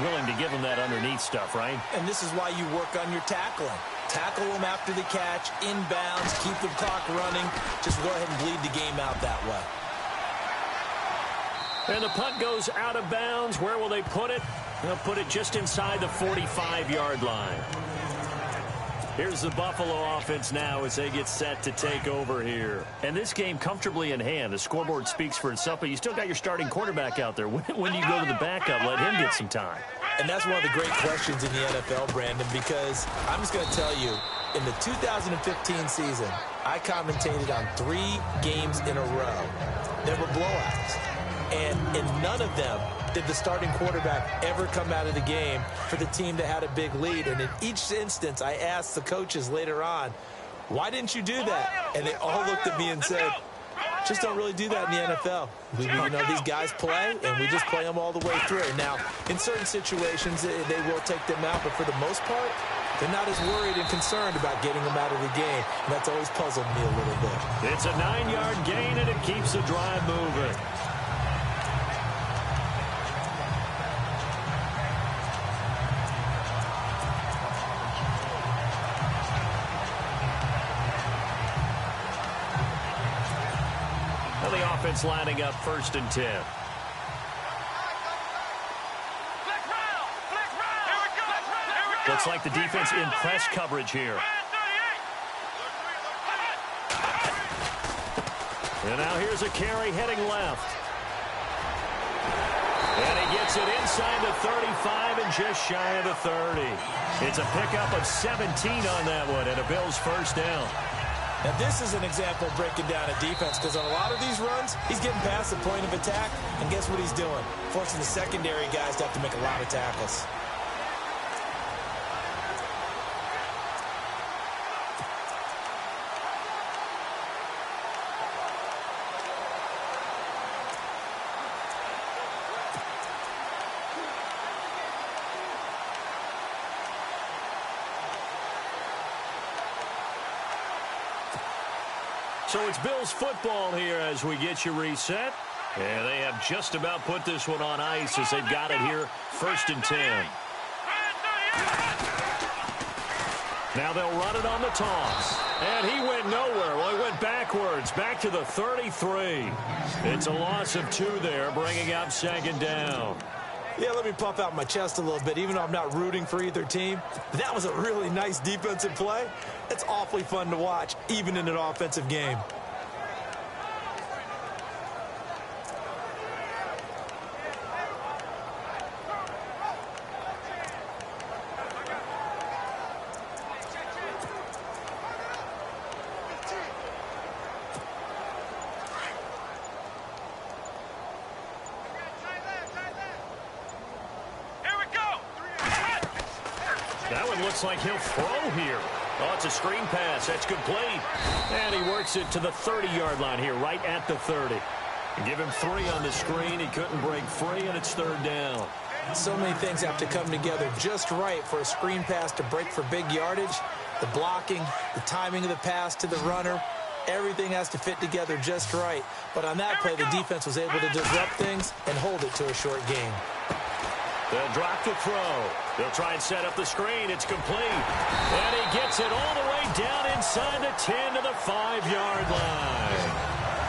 Willing to give them that underneath stuff, right?
And this is why you work on your tackling. Tackle them after the catch, inbounds, keep the clock running. Just go ahead and bleed the game out that way.
And the punt goes out of bounds. Where will they put it? They'll put it just inside the 45-yard line. Here's the Buffalo offense now as they get set to take over here. And this game comfortably in hand. The scoreboard speaks for itself, but you still got your starting quarterback out there. When you go to the backup, let him get some time.
And that's one of the great questions in the NFL, Brandon, because I'm just going to tell you, in the 2015 season, I commentated on 3 games in a row. There were blowouts. And in none of them did the starting quarterback ever come out of the game for the team that had a big lead. And in each instance, I asked the coaches later on, why didn't you do that? And they all looked at me and said, just don't really do that in the NFL. These guys play, and we just play them all the way through. Now, in certain situations, they will take them out, but for the most part, they're not as worried and concerned about getting them out of the game. And that's always puzzled me a little bit.
It's a 9-yard gain, and it keeps the drive moving. The offense lining up 1st and 10. Looks like the defense in press coverage here. And now here's a carry heading left. And he gets it inside the 35 and just shy of the 30. It's a pickup of 17 on that one and a Bills first down.
Now, this is an example of breaking down a defense because on a lot of these runs, he's getting past the point of attack, and guess what he's doing? Forcing the secondary guys to have to make a lot of tackles.
So it's Bills football here as we get you reset. And they have just about put this one on ice as they've got it here, 1st and 10. Now they'll run it on the toss. And he went nowhere. Well, he went backwards, back to the 33. It's a loss of 2 there, bringing up 2nd down.
Yeah, let me puff out my chest a little bit, even though I'm not rooting for either team. That was a really nice defensive play. It's awfully fun to watch, even in an offensive game.
Looks like he'll throw here. Oh, it's a screen pass. That's complete. And he works it to the 30-yard line here, right at the 30. Give him 3 on the screen. He couldn't break free, and it's 3rd down.
So many things have to come together just right for a screen pass to break for big yardage. The blocking, the timing of the pass to the runner, everything has to fit together just right. But on that play, the defense was able to disrupt things and hold it to a short game.
They'll drop the throw. They'll try and set up the screen. It's complete. And he gets it all the way down inside the 10 to the 5-yard line.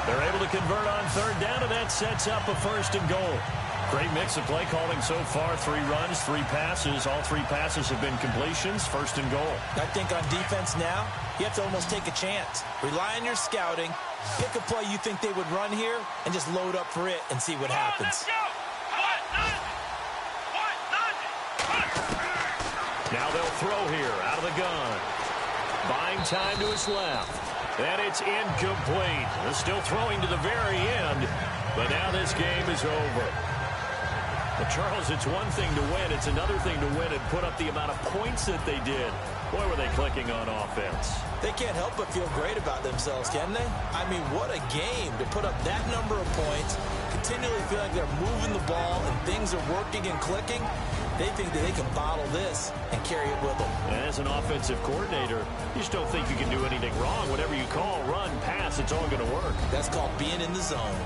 They're able to convert on 3rd down, and that sets up a 1st and goal. Great mix of play calling so far. 3 runs, 3 passes. All 3 passes have been completions. 1st and goal.
I think on defense now, you have to almost take a chance. Rely on your scouting. Pick a play you think they would run here, and just load up for it and see what happens.
Now they'll throw here out of the gun. Buying time to his left. And it's incomplete. They're still throwing to the very end. But now this game is over. But Charles, it's one thing to win. It's another thing to win and put up the amount of points that they did. Boy, were they clicking on offense.
They can't help but feel great about themselves, can they? I mean, what a game to put up that number of points, continually feel like they're moving the ball and things are working and clicking. They think that they can bottle this and carry it with them.
As an offensive coordinator, you just don't think you can do anything wrong. Whatever you call, run, pass, it's all going to work.
That's called being in the zone.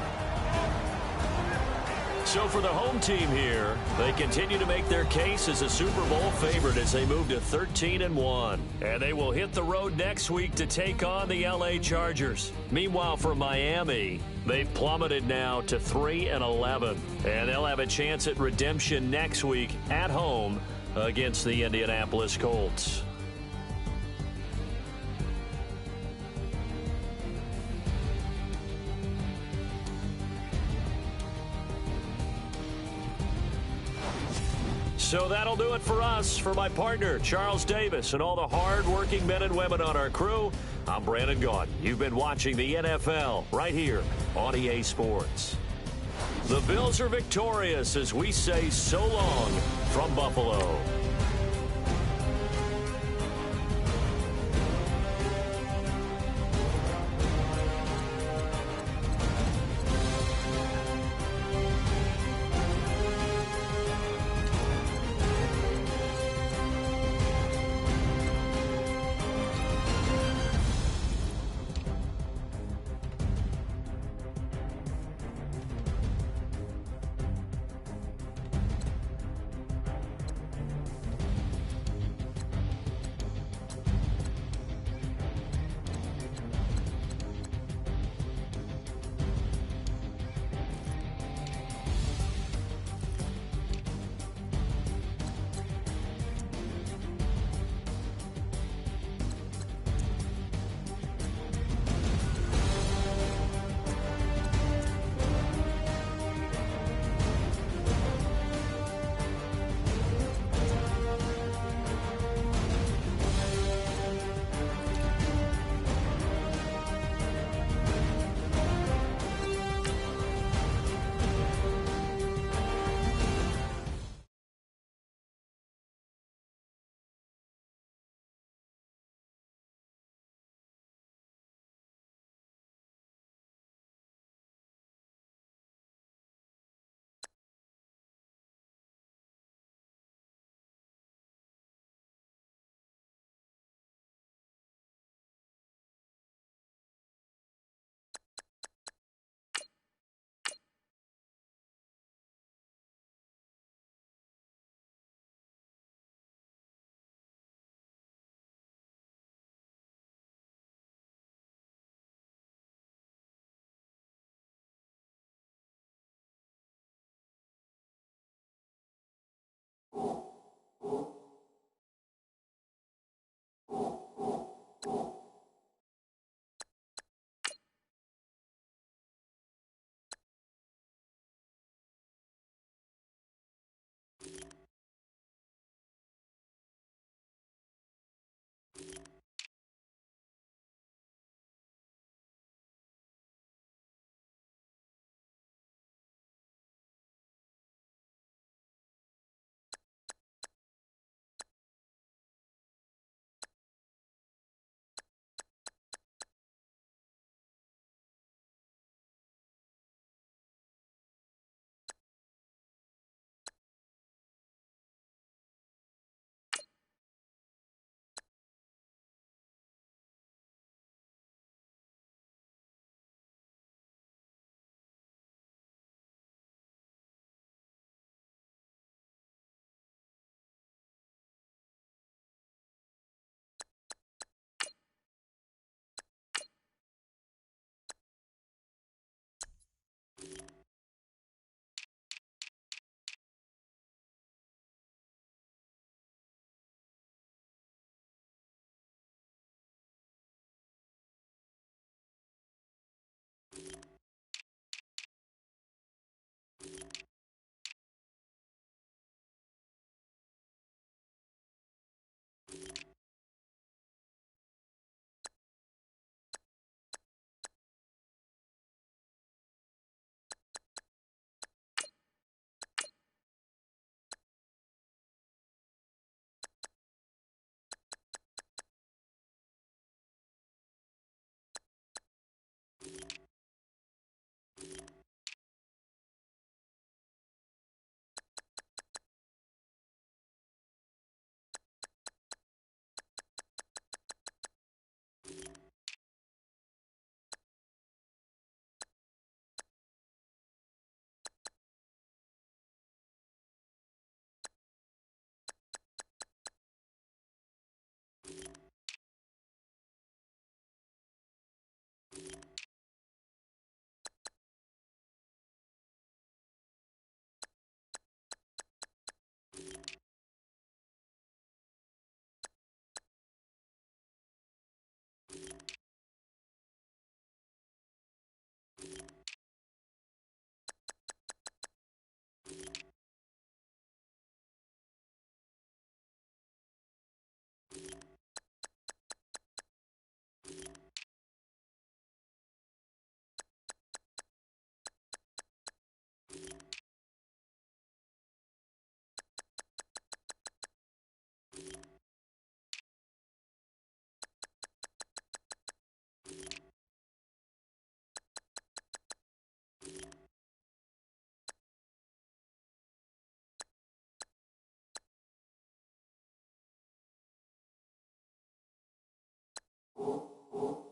So for the home team here, they continue to make their case as a Super Bowl favorite as they move to 13-1. And they will hit the road next week to take on the LA Chargers. Meanwhile, for Miami, they've plummeted now to 3-11. And they'll have a chance at redemption next week at home against the Indianapolis Colts. So that'll do it for us. For my partner, Charles Davis, and all the hard-working men and women on our crew, I'm Brandon Gaudin. You've been watching the NFL right here on EA Sports. The Bills are victorious as we say so long from Buffalo.
Ohio.